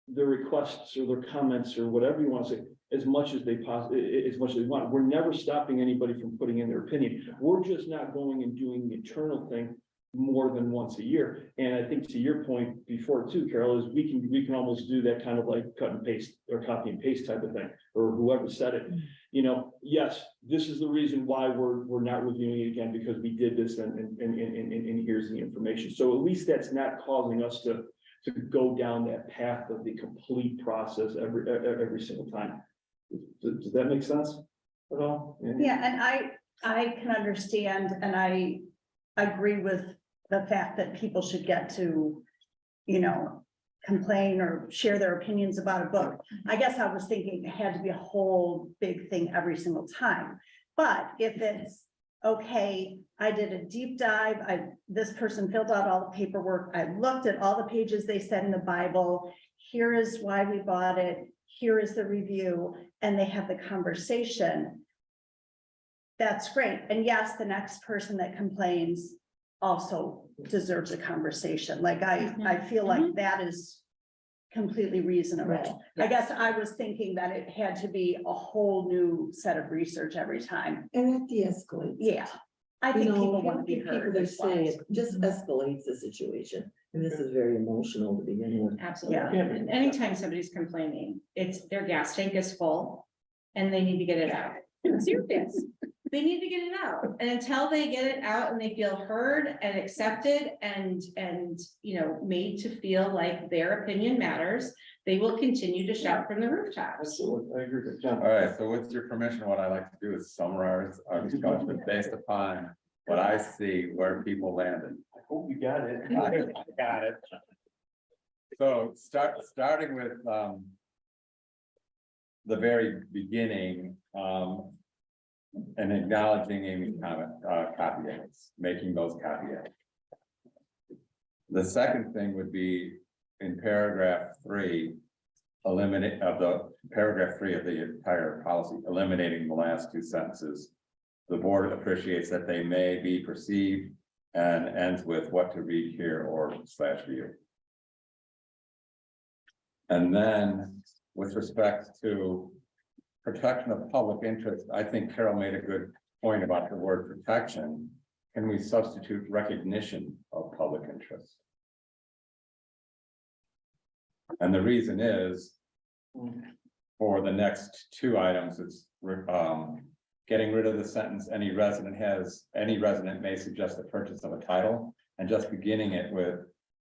their requests or their comments or whatever you want to say, as much as they want. We're never stopping anybody from putting in their opinion. We're just not going and doing the internal thing more than once a year. And I think to your point before too, Carol, is we can almost do that kind of like cut and paste or copy and paste type of thing, or whoever said it. You know, yes, this is the reason why we're not reviewing it again, because we did this and here's the information. So at least that's not causing us to go down that path of the complete process every single time. Does that make sense at all? Yeah, and I can understand, and I agree with the fact that people should get to, you know, complain or share their opinions about a book. I guess I was thinking it had to be a whole big thing every single time. But if it's, okay, I did a deep dive, this person filled out all the paperwork, I looked at all the pages they said in the Bible, here is why we bought it, here is the review, and they have the conversation. That's great. And yes, the next person that complains also deserves a conversation. Like I feel like that is completely reasonable. I guess I was thinking that it had to be a whole new set of research every time. And that de-escalates. Yeah, I think people want to be People heard. are saying it just escalates the situation, and this is very emotional to begin with. Absolutely. And anytime somebody's complaining, it's their gas tank is full and they need to get it out. Serious. They need to get it out. And until they get it out and they feel heard and accepted and, you know, made to feel like their opinion matters, they will continue to shout from the rooftops. Absolutely, I agree with John. All right, so with your permission, what I like to do is summarize our discussion based upon what I see where people landed. I hope you got it. I got it. So starting with the very beginning, and acknowledging Amy's comment, copy edits, making those copy edits. The second thing would be in paragraph 3, eliminate of the paragraph 3 of the entire policy, eliminating the last 2 sentences. The board appreciates that they may be perceived, and ends with what to read here or /view. And then with respect to protection of public interest, I think Carol made a good point about the word protection. Can we substitute recognition of public interest? And the reason is, for the next 2 items, it's getting rid of the sentence, any resident may suggest the purchase of a title, and just beginning it with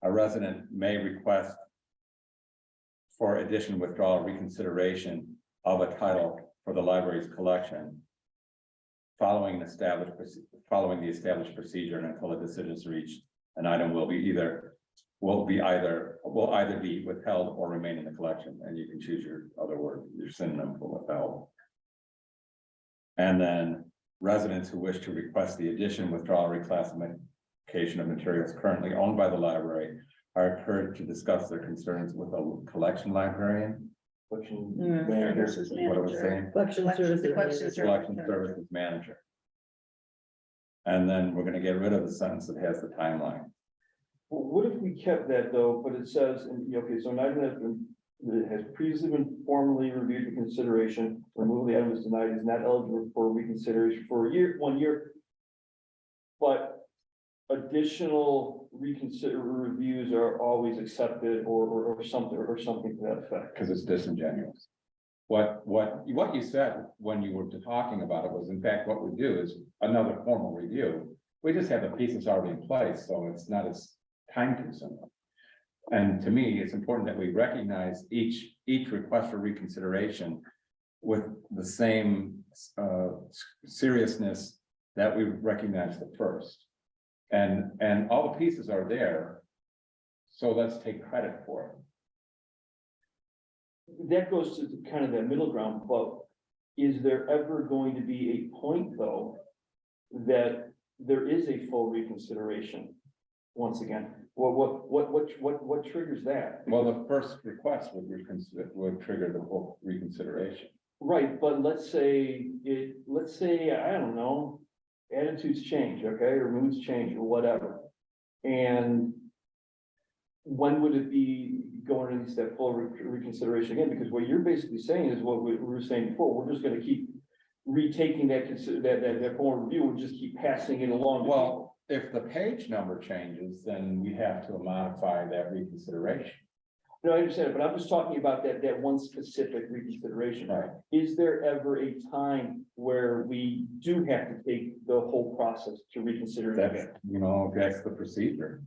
a resident may request for addition, withdrawal, or reconsideration of a title for the library's collection, following the established procedure, and until a decision is reached, an item will either be withheld or remain in the collection, and you can choose your other word, your synonym for withheld. And then residents who wish to request the addition, withdrawal, reclassification of materials currently owned by the library are encouraged to discuss their concerns with a collection librarian. Collection manager, what I was saying. Collection Services manager. And then we're gonna get rid of the sentence that has the timeline. Well, what if we kept that though, but it says, okay, so an item that has previously been formally reviewed for consideration, removal of the item is denied, is not eligible for reconsideration for 1 year. But additional reviews are always accepted or something to that effect. Because it's disingenuous. What you said when you were talking about it was, in fact, what we do is another formal review. We just have the pieces already in place, so it's not as time consuming. And to me, it's important that we recognize each request for reconsideration with the same seriousness that we recognize the first. And all the pieces are there. So let's take credit for it. That goes to kind of that middle ground, but is there ever going to be a point, though, that there is a full reconsideration? Once again, what triggers that? Well, the first request would trigger the whole reconsideration. Right, but let's say, I don't know, attitudes change, okay, or moods change, or whatever. And when would it be going into that full reconsideration again? Because what you're basically saying is what we were saying before, we're just gonna keep retaking that form review, and just keep passing it along. Well, if the page number changes, then we have to modify that reconsideration. No, I understand it, but I'm just talking about that one specific reconsideration. Right. Is there ever a time where we do have to take the whole process to reconsider it That's, again? that's the procedure.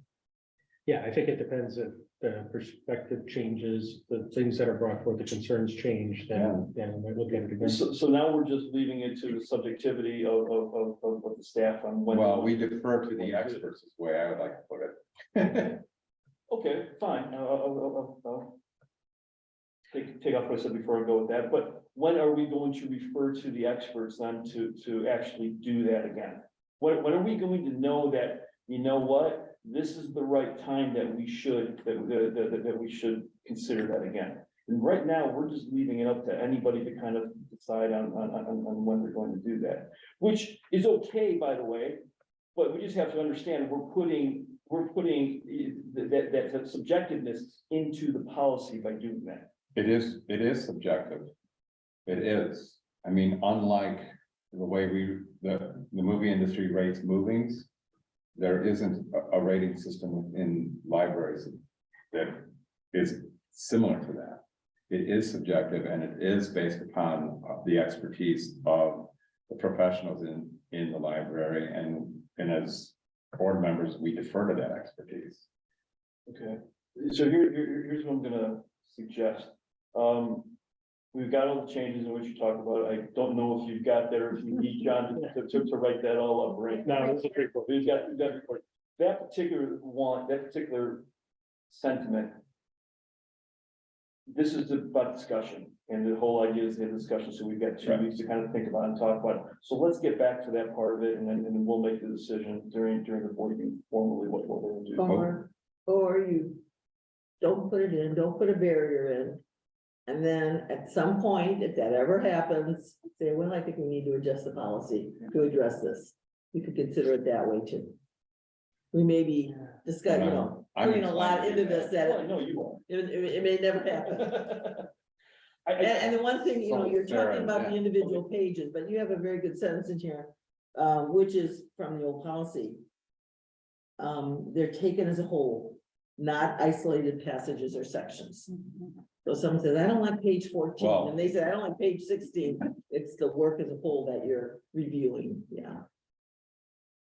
Yeah, I think it depends if the perspective changes, the things that are brought forth, the concerns change, then we look at it again. So now we're just leaving it to the subjectivity of the staff on when. Well, we defer to the experts is the way I would like to put it. Okay, fine. I'll take off what I said before I go with that, but when are we going to refer to the experts then to actually do that again? When are we going to know that, you know what, this is the right time that we should, that we should consider that again? And right now, we're just leaving it up to anybody to kind of decide on when they're going to do that, which is okay, by the way. But we just have to understand, we're putting that subjectiveness into the policy by doing that. It is subjective. It is. I mean, unlike the way the movie industry rates movies, there isn't a rating system in libraries that is similar to that. It is subjective, and it is based upon the expertise of the professionals in the library, and as board members, we defer to that expertise. Okay, so here's what I'm gonna suggest. We've got all the changes in which you talked about. I don't know if you've got there, if you need John to write that all up, right? No, this is pretty cool. We've got that particular sentiment. This is about discussion, and the whole idea is the discussion, so we've got 2 weeks to kind of think about and talk about it. So let's get back to that part of it, and then we'll make the decision during the board meeting formally what we're gonna do. Or you don't put it in, don't put a barrier in. And then at some point, if that ever happens, say, well, I think we need to adjust the policy to address this. You could consider it that way too. We may be discussing, I'm putting a lot inclined to into do this Well, I that know you won't. it may never happen. And the one thing, So you're fair, talking about the yeah. individual pages, but you have a very good sentence in here, which is from the old policy. They're taken as a whole, not isolated passages or sections. So someone says, I don't like page 14, Well- and they say, I don't like page 16. It's the work as a whole that you're reviewing, yeah.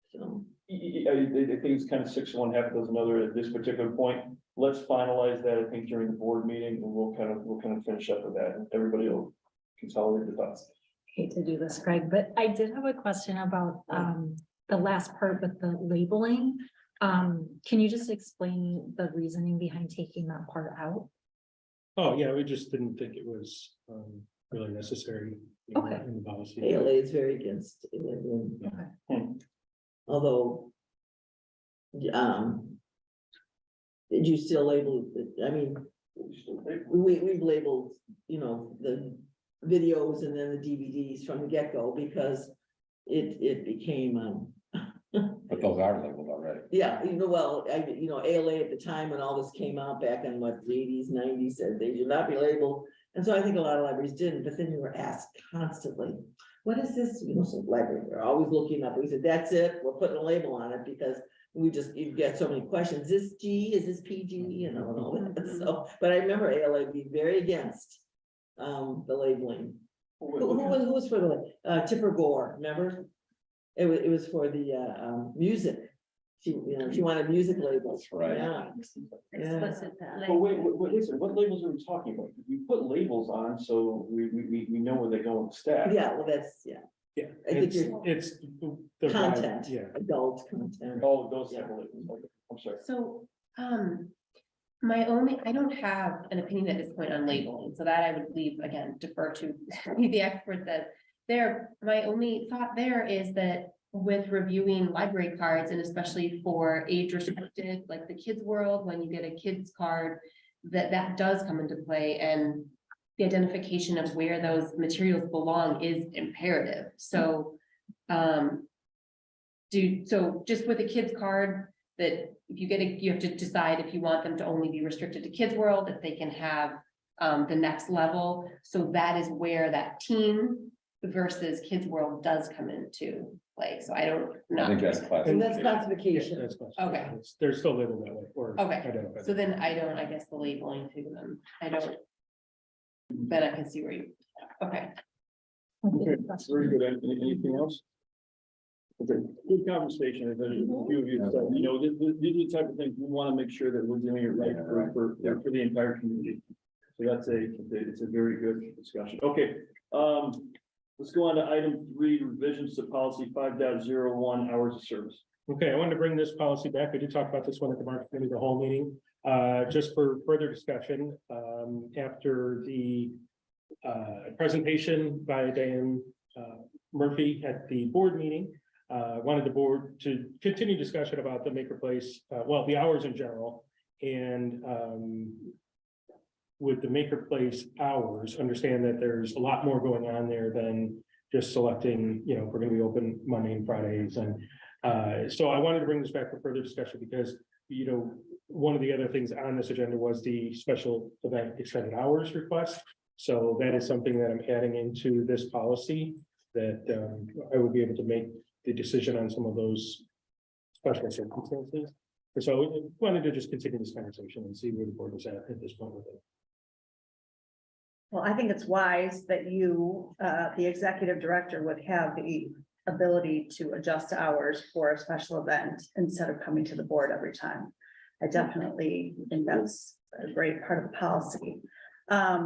So, I think it's kind of 6 of one, half a dozen other at this particular point. Let's finalize that, I think, during the board meeting, and we'll kind of finish up with that, and everybody will consolidate the thoughts. Hate to do this, Greg, but I did have a question about the last part with the labeling. Can you just explain the reasoning behind taking that part out? Oh, yeah, we just didn't think it was really necessary. Okay. In the policy. ALA is very against labeling. Although, did you still label, I mean, we've labeled, the videos and then the DVDs from the get-go because it became, But those are labeled already. yeah, ALA at the time when all this came out back in what, the 80s, 90s, said they should not be labeled. And so I think a lot of libraries didn't, but then you were asked constantly, what is this? So libraries are always looking up. We said, that's it, we're putting a label on it because you get so many questions. Is this G, is this PG, and all that. So, but I remember ALA being very against the labeling. Who was for the Tipper Gore, remember? It was for the music. She wanted music labels. That's right. Yeah. Yeah. Explicit. But wait, what labels are we talking about? We put labels on, so we know where they go with staff. Yeah, well, that's, yeah, Yeah, I think it's, you're- it's. the content, Yeah. adult content. Oh, those type of labels, okay, I'm sorry. So, I don't have an opinion at this point on labeling, so that I would leave, again, defer to the expert that. My only thought there is that with reviewing library cards and especially for age restricted, like the kids world, when you get a kids card. That does come into play, and the identification of where those materials belong is imperative, so. So just with a kids card, that if you you have to decide if you want them to only be restricted to Kids World, if they can have the next level. So that is where that teen versus Kids World does come into play. So I don't know. I think that's And classic. that's Yeah, classification. that's fine. Okay. It's- They're still labeled that way, or. Okay, identified. So then I guess the labeling to them, then I can see where you, okay. Okay, very good. Anything else? Okay, good conversation, and then a few of you, said, you know, these are the type of things we want to make sure that we're doing it right for the entire community. So it's a very good discussion. Okay, let's go on to item 3, revisions to policy 5.01, hours of service. Okay, I wanted to bring this policy back. We did talk about this one at the March committee, the whole meeting, just for further discussion, after the presentation by Dan Murphy at the board meeting. Wanted the board to continue discussion about the Maker Place, the hours in general, and with the Maker Place hours, understand that there's a lot more going on there than just selecting, if we're gonna be open Monday and Fridays. And so I wanted to bring this back for further discussion because, one of the other things on this agenda was the special event extended hours request. So that is something that I'm adding into this policy, that I will be able to make the decision on some of those special circumstances. And so I wanted to just continue this conversation and see where the board was at this point with it. Well, I think it's wise that you, the executive director, would have the ability to adjust hours for a special event instead of coming to the board every time. I definitely think that's a great part of the policy. I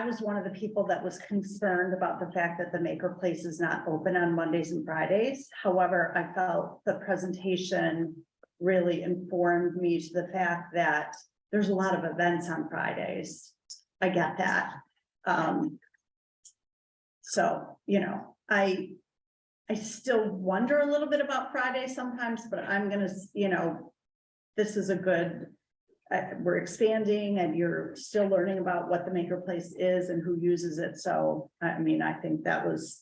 was one of the people that was concerned about the fact that the Maker Place is not open on Mondays and Fridays. However, I felt the presentation really informed me to the fact that there's a lot of events on Fridays. I get that. So, I still wonder a little bit about Fridays sometimes, but I'm gonna, this is a good, we're expanding and you're still learning about what the Maker Place is and who uses it. So, I think that was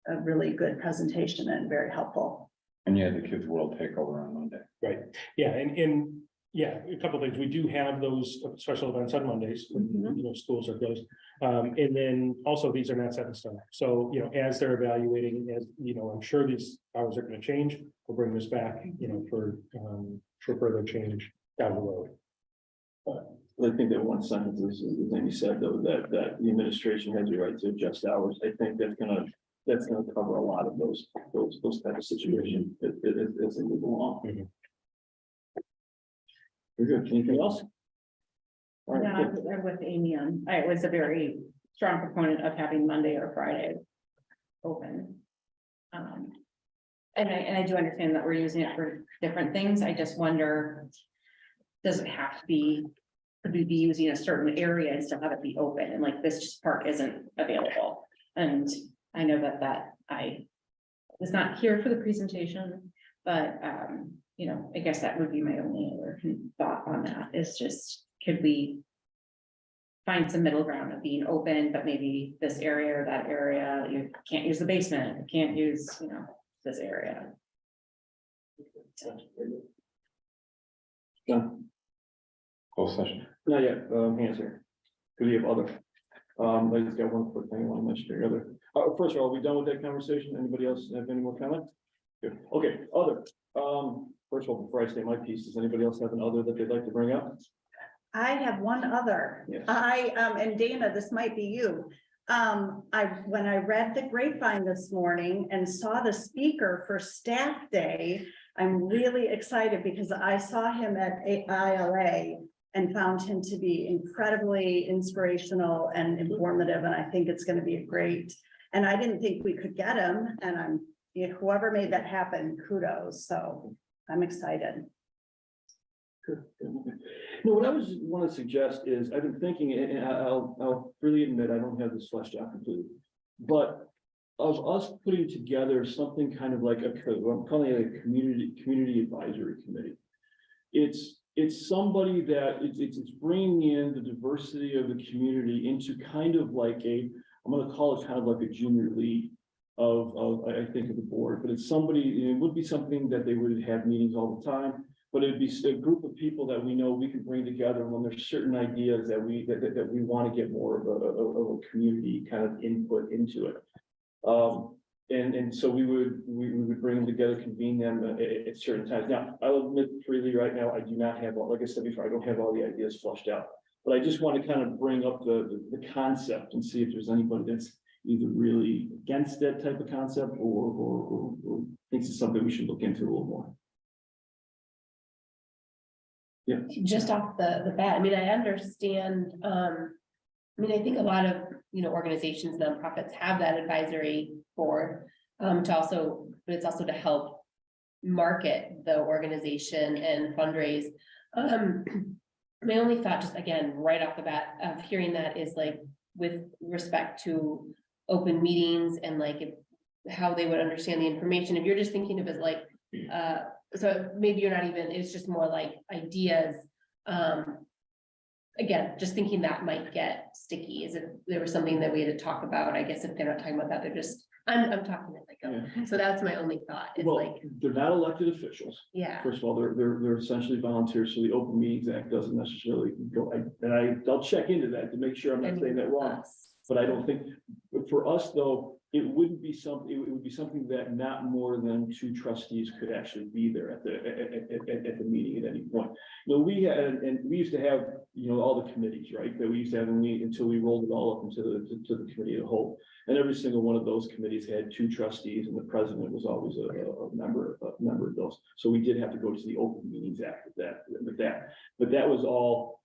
a really good presentation and very helpful. And you had the Kids World takeover on Monday. Right, yeah, and a couple of things. We do have those special events on Mondays, when, schools are closed. And then also these are not set in stone. So, as they're evaluating, I'm sure these hours are gonna change. We'll bring this back, for further change down the road. I think that one sentence is the thing you said, though, that the administration has the right to adjust hours. I think that's gonna cover a lot of those type of situations as they move along. Mhm. Very good. Anything else? All right, Yeah, good. I'm with Amy on, I was a very strong proponent of having Monday or Friday open. And I do understand that we're using it for different things. I just wonder, does it have to be, could we be using a certain area and still have it be open? And like this just part isn't available. And I know that I was not here for the presentation, but I guess that would be my only other thought on that is just, could we find some middle ground of being open, but maybe this area or that area, you can't use the basement, you can't use, this area. Done. Closed session. Not yet, hands here. Could we have other? I just got one quick thing I want to mention here, other. First of all, are we done with that conversation? Anybody else have any more comment? Good. Okay, other. First of all, before I say my piece, does anybody else have an other that they'd like to bring up? I have one other. Yes. And Dana, this might be you. When I read the grapevine this morning and saw the speaker for Staff Day, I'm really excited because I saw him at ILA and found him to be incredibly inspirational and informative, and I think it's gonna be great. And I didn't think we could get him, and whoever made that happen, kudos, so I'm excited. No, what I want to suggest is, I've been thinking, and I'll freely admit, I don't have this fleshed out completely. But of us putting together something kind of like I'm calling it a community advisory committee. It's somebody that it's bringing in the diversity of the community into kind of like I'm gonna call it kind of like a junior league of I think of the board, but it's somebody, it would be something that they would have meetings all the time. But it'd be a group of people that we know we can bring together when there's certain ideas that we want to get more of a community kind of input into it. And so we would bring them together, convene them at certain times. Now, I'll admit freely right now, I do not have, like I said before, I don't have all the ideas flushed out. But I just want to kind of bring up the concept and see if there's anybody that's either really against that type of concept or thinks it's something we should look into a little more. Yeah. Just off the bat, I mean, I understand, I think a lot of, organizations, nonprofits have that advisory board. To also, but it's also to help market the organization and fundraise. My only thought, just again, right off the bat of hearing that is like, with respect to open meetings and like how they would understand the information, if you're just thinking of it like, so maybe you're not even, it's just more like ideas. Again, just thinking that might get sticky. Is it, there was something that we had to talk about? I guess if they're not talking about that, they're just, I'm talking it like, Yeah. so that's my only thought. It's Well, like, they're not elected officials. yeah. First of all, they're essentially volunteers, so the Open Meetings Act doesn't necessarily go, I'll check into that to make sure I'm not saying that wrong. Us. But I don't think, for us though, it wouldn't be something, it would be something that not more than 2 trustees could actually be there at the meeting at any point. We had, and we used to have, all the committees, right, that we used to have until we rolled it all up into the committee of the whole. And every single one of those committees had 2 trustees, and the president was always a member of those. So we did have to go to the Open Meetings Act with that, but that was all.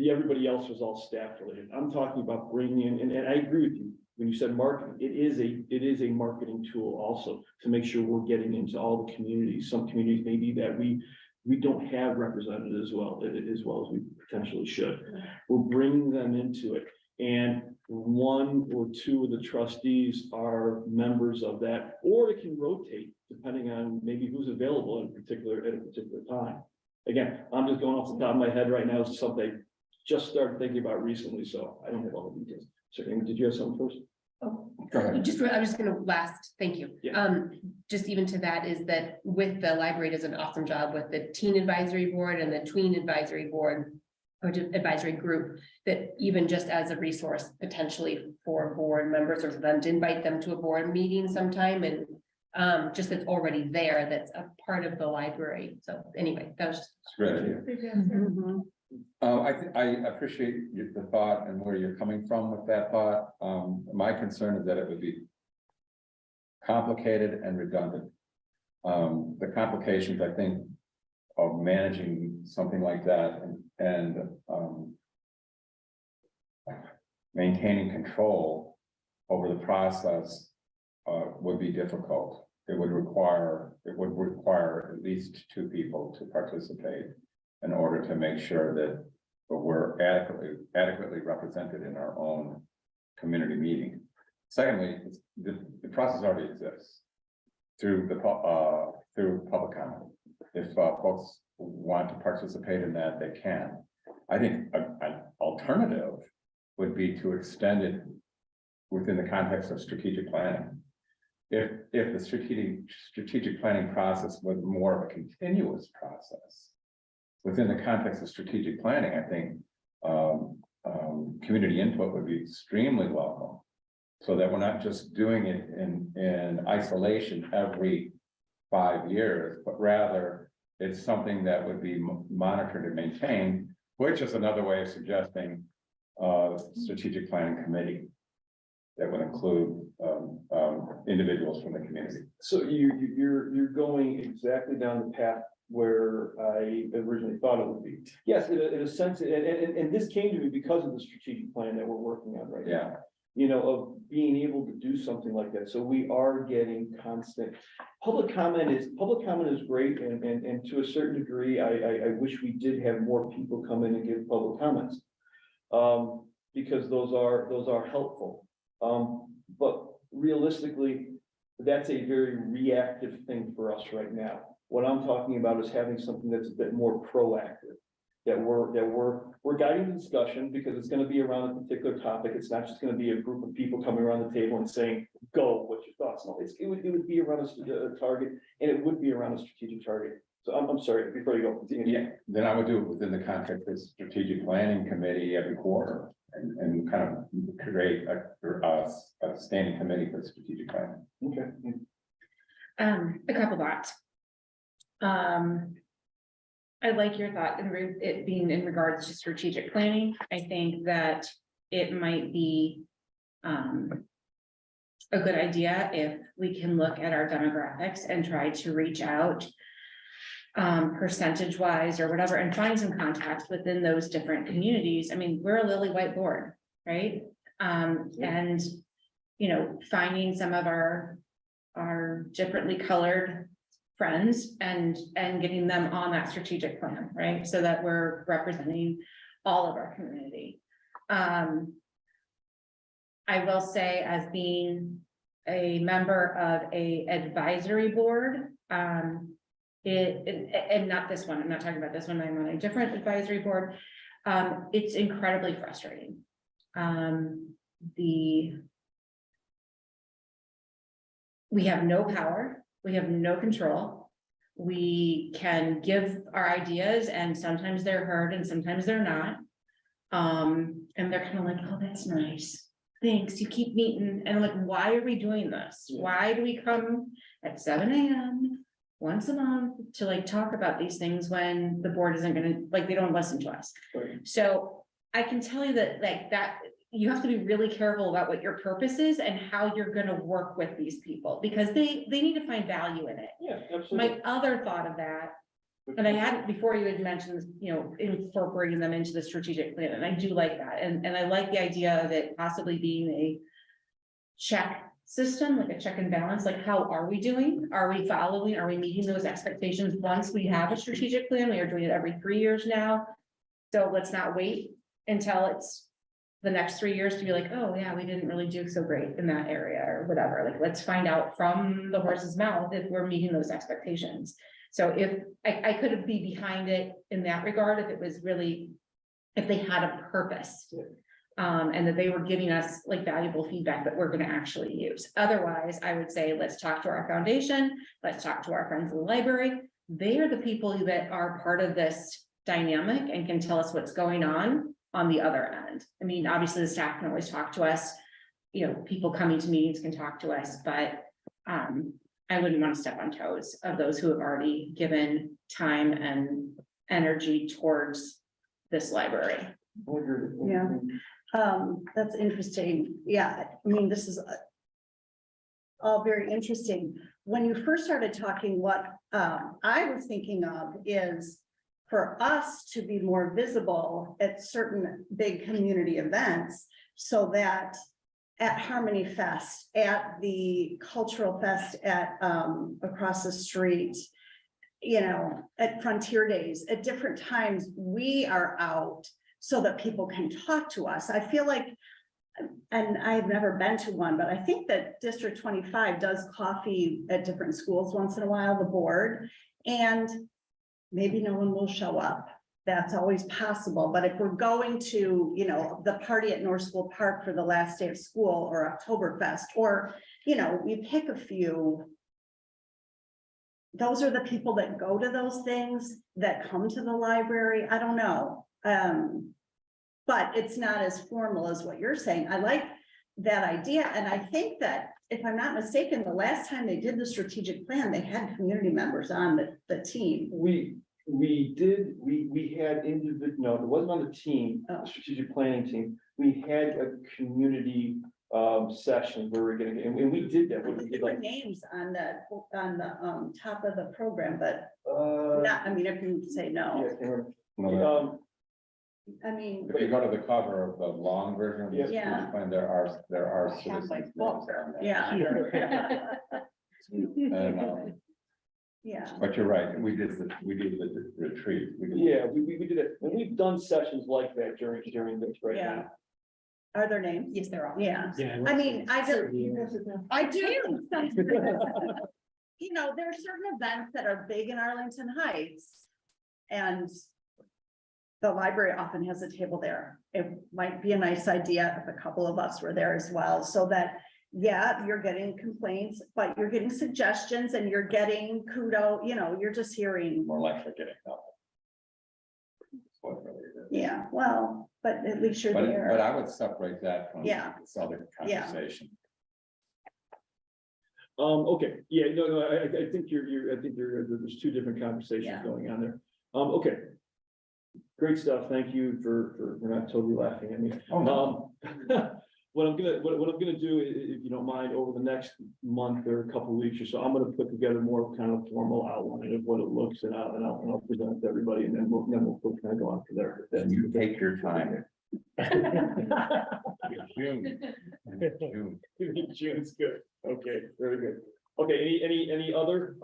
Everybody else was all staff related. I'm talking about bringing in, and I agree with you, when you said marketing, it is a marketing tool also to make sure we're getting into all the communities. Some communities maybe that we don't have represented as well as we potentially should. We're bringing them into it, and 1 or 2 of the trustees are members of that, or it can rotate depending on maybe who's available at a particular time. Again, I'm just going off the top of my head right now. It's something I just started thinking about recently, so I don't have all the details. So, Amy, did you have something first? Oh, Go ahead. I'm just gonna thank you. Yeah. Just even to that is that with the library does an awesome job with the teen advisory board and the tween advisory board. Or advisory group, that even just as a resource potentially for board members or for them to invite them to a board meeting sometime and. Just that's already there, that's a part of the library. So anyway, that was just. It's a great idea. I appreciate the thought and where you're coming from with that thought. My concern is that it would be complicated and redundant. The complications, I think, of managing something like that and maintaining control over the process would be difficult. It would require at least 2 people to participate in order to make sure that we're adequately represented in our own community meeting. Secondly, the process already exists through public comment. If folks want to participate in that, they can. I think an alternative would be to extend it within the context of strategic planning. If the strategic planning process was more of a continuous process, within the context of strategic planning, I think community input would be extremely welcome. So that we're not just doing it in isolation every 5 years, but rather it's something that would be monitored and maintained, which is another way of suggesting strategic planning committee. that would include, individuals from the community. So you're going exactly down the path where I originally thought it would be. Yes, in a sense, and this came to me because of the strategic plan that we're working on right now. Yeah, You know, of being able to do something like that. So we are getting constant. Public comment is great, and to a certain degree, I wish we did have more people come in and give public comments. Because those are helpful. But realistically, that's a very reactive thing for us right now. What I'm talking about is having something that's a bit more proactive. That we're guiding the discussion because it's gonna be around a particular topic. It's not just gonna be a group of people coming around the table and saying, go, what's your thoughts? No, it would be around a target, and it would be around a strategic target. So I'm sorry, before you go. continue. yeah, then I would do it within the context of the strategic planning committee every quarter and kind of create a standing committee for strategic planning. Okay. A couple thoughts. I like your thought in it being in regards to strategic planning. I think that it might be a good idea if we can look at our demographics and try to reach out percentage wise or whatever, and find some contacts within those different communities. I mean, we're a lily white board, right? And, you know, finding some of our differently colored friends and getting them on that strategic plan, right? So that we're representing all of our community. I will say, as being a member of a advisory board, and not this one, I'm not talking about this one, I'm on a different advisory board. It's incredibly frustrating. We have no power, we have no control. We can give our ideas and sometimes they're heard and sometimes they're not. And they're kind of like, oh, that's nice. Thanks, you keep meeting. And I'm like, why are we doing this? Why do we come at 7 a.m. once a month to like talk about these things when the board isn't gonna, like, they don't listen to us? Right. So I can tell you that like that, you have to be really careful about what your purpose is and how you're gonna work with these people, because they need to find value in it. Yeah, absolutely. My other thought of that, and I hadn't, before you had mentioned, you know, incorporating them into the strategic plan, and I do like that, and I like the idea of it possibly being a check system, like a check and balance, like how are we doing? Are we following, are we meeting those expectations once we have a strategic plan? We are doing it every 3 years now. So let's not wait until it's the next 3 years to be like, oh yeah, we didn't really do so great in that area or whatever. Like, let's find out from the horse's mouth if we're meeting those expectations. So if I could be behind it in that regard, if it was really, if they had a purpose. And that they were giving us like valuable feedback that we're going to actually use. Otherwise, I would say, let's talk to our foundation. Let's talk to our friends in the library. They are the people that are part of this dynamic and can tell us what's going on the other end. I mean, obviously the staff can always talk to us. You know, people coming to meetings can talk to us, but I wouldn't want to step on toes of those who have already given time and energy towards this library. Yeah. That's interesting. Yeah, I mean, this is all very interesting. When you first started talking, what I was thinking of is for us to be more visible at certain big community events, so that at Harmony Fest, at the Cultural Fest at across the street, you know, at Frontier Days, at different times, we are out so that people can talk to us. I feel like, and I've never been to one, but I think that District 25 does coffee at different schools once in a while, the board, and maybe no one will show up. That's always possible. But if we're going to, you know, the party at North School Park for the last day of school, or Oktoberfest, or, you know, we pick a few. Those are the people that go to those things, that come to the library. I don't know. But it's not as formal as what you're saying. I like that idea. And I think that, if I'm not mistaken, the last time they did the strategic plan, they had community members on the team. We had no, it wasn't on the team, the strategic planning team. We had a community session where we're gonna, and we did that, we did There were like, names on the, top of the program, but uh. not, I mean, if you say Yeah, no, I can't remember. No, I mean, if you go to the cover of the long version of this, Yeah. you'll find there are citizens names on there. yeah. And, Yeah, but you're right, we did the retreat. We did- Yeah, we did it, and we've done sessions like that during this right yeah. now. Are there names? Yes, there are. Yeah, Yeah. I mean, I do. You know, there are certain events that are big in Arlington Heights. And the library often has a table there. It might be a nice idea if a couple of us were there as well, so that, yeah, you're getting complaints, but you're getting suggestions and you're getting kudo, you know, you're just hearing, More likely getting help. That's what it really is. yeah, well, but at least you're But there. I would separate that from Yeah. this other Yeah. conversation. Okay, yeah, no, I think there's two different conversations Yeah. going on there. Okay. Great stuff, thank you for not totally laughing at me. Oh, no. What I'm gonna do, if you don't mind, over the next month or a couple of weeks or so, I'm gonna put together more kind of formal outline of what it looks and I'll present it to everybody and then we'll kind of go on from there. Then you take your time. June. June. June's good, okay, very good. Okay, any other?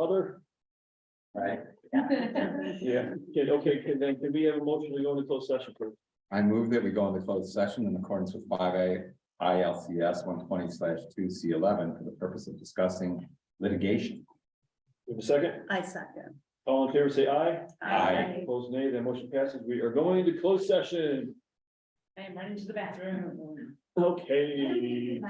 Right. Yeah, can we have a motion to go into closed session, please? I move that we go into closed session in accordance with 5A ILCS 120/2C11 for the purpose of discussing litigation. We have a second? I second. All in favor, say aye. Aye. Opposed, nay. That motion passes. We are going into closed session. I'm running to the bathroom. Okay.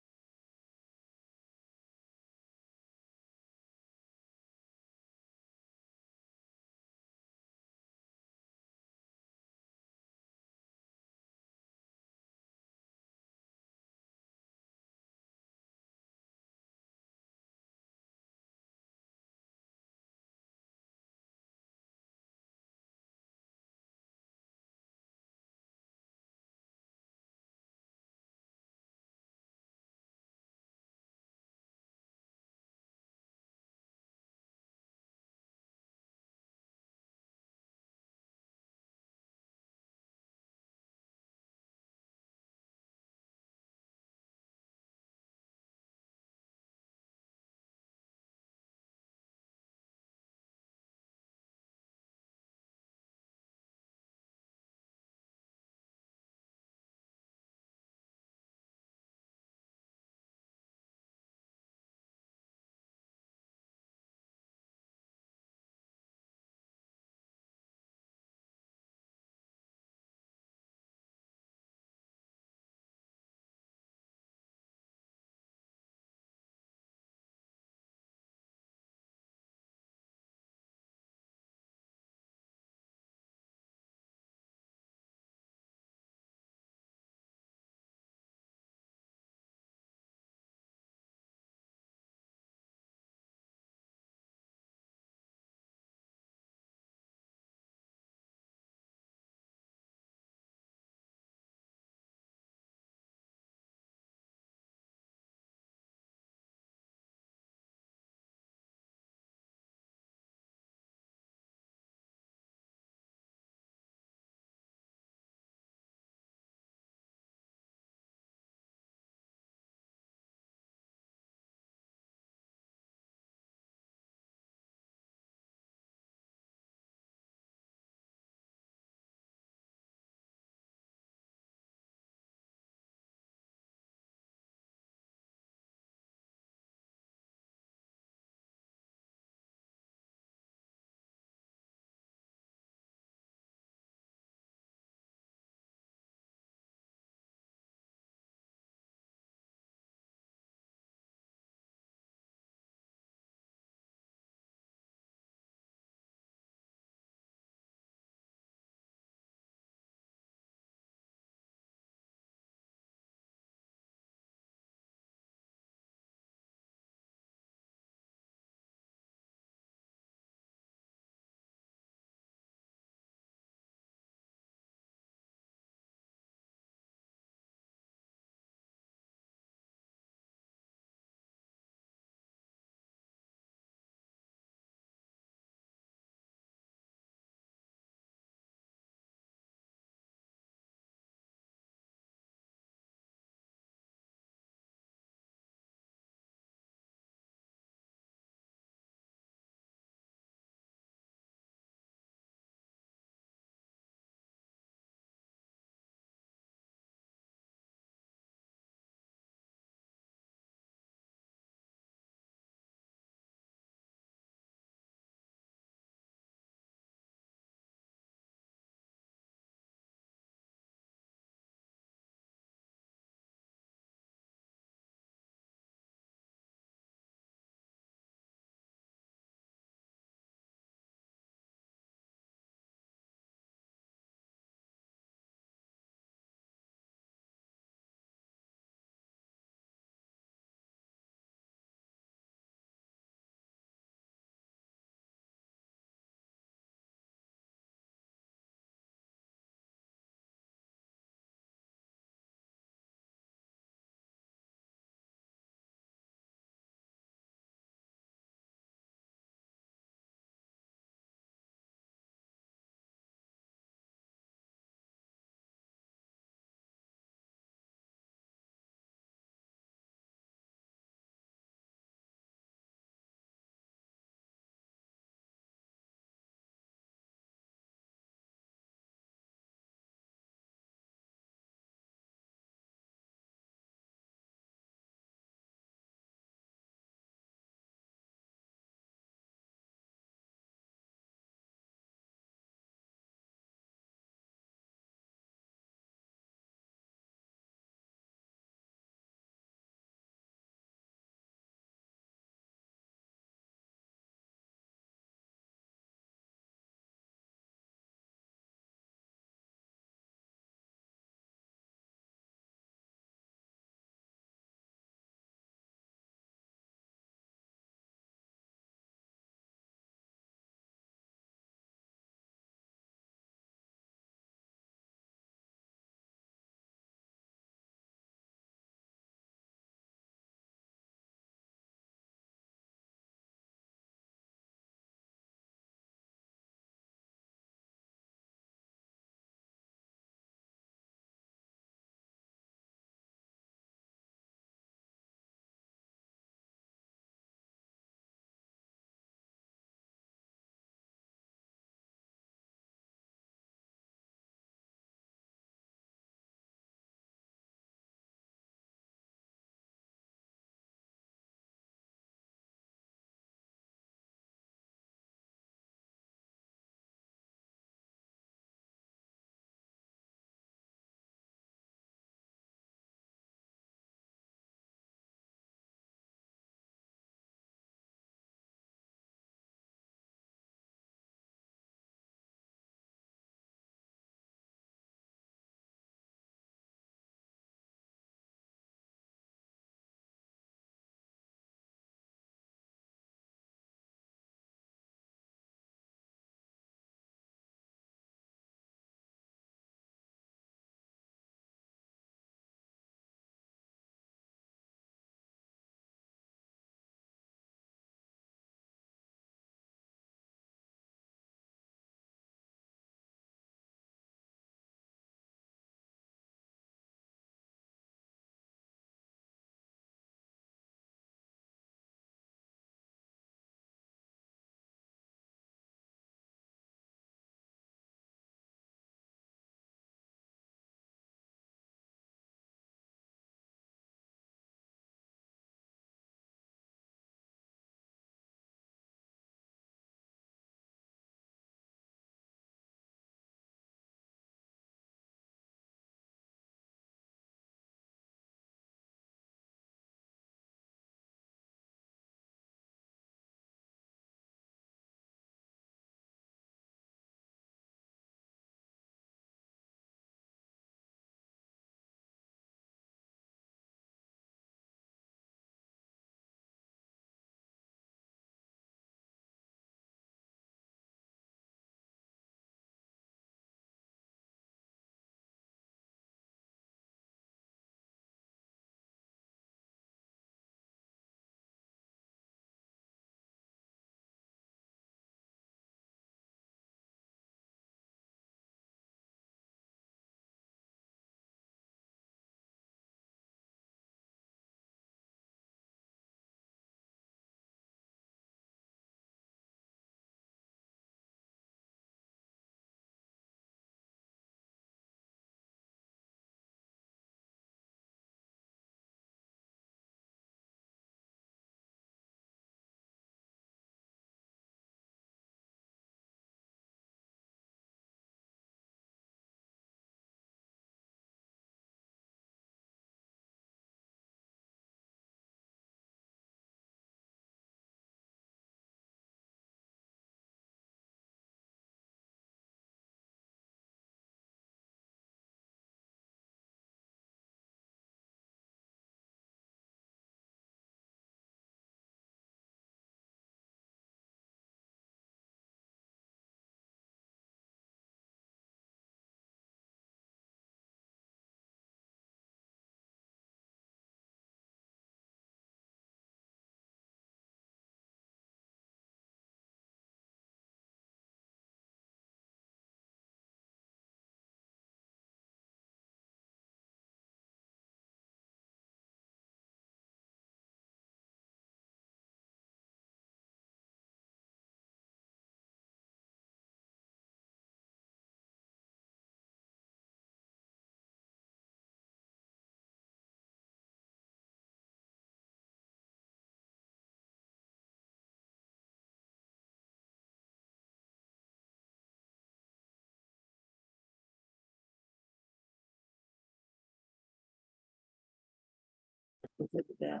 Let's look at that.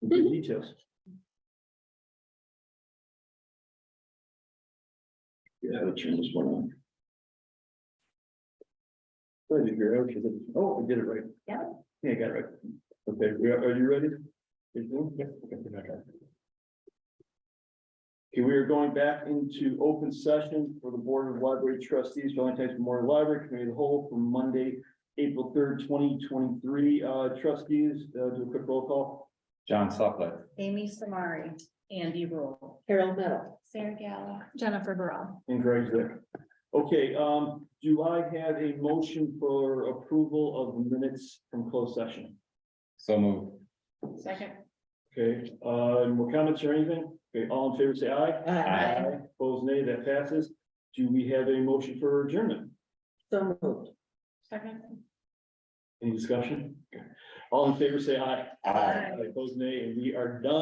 Good details. Yeah, I'll turn this one on. Trying to figure out, oh, I did it right. Yeah. Yeah, I got it right. Okay, are you ready? Okay, we are going back into open session for the Board of Library Trustees, Valentine's Memorial Library Committee of the Whole for Monday, April 3rd, 2023. Trustees, do a quick roll call. John Sucklet. Amy Samari. Andy Rule. Harold Meadow. Sarah Gallo. Jennifer Burrell. And Greg's there. Okay, do I have a motion for approval of the minutes from closed session? So moved. Second. Okay, more comments or anything? Okay, all in favor, say aye. Aye. Opposed, nay, that passes. Do we have a motion for adjournment? So moved. Second. Any discussion? Okay. All in favor, say aye. Aye. Opposed, nay, and we are done.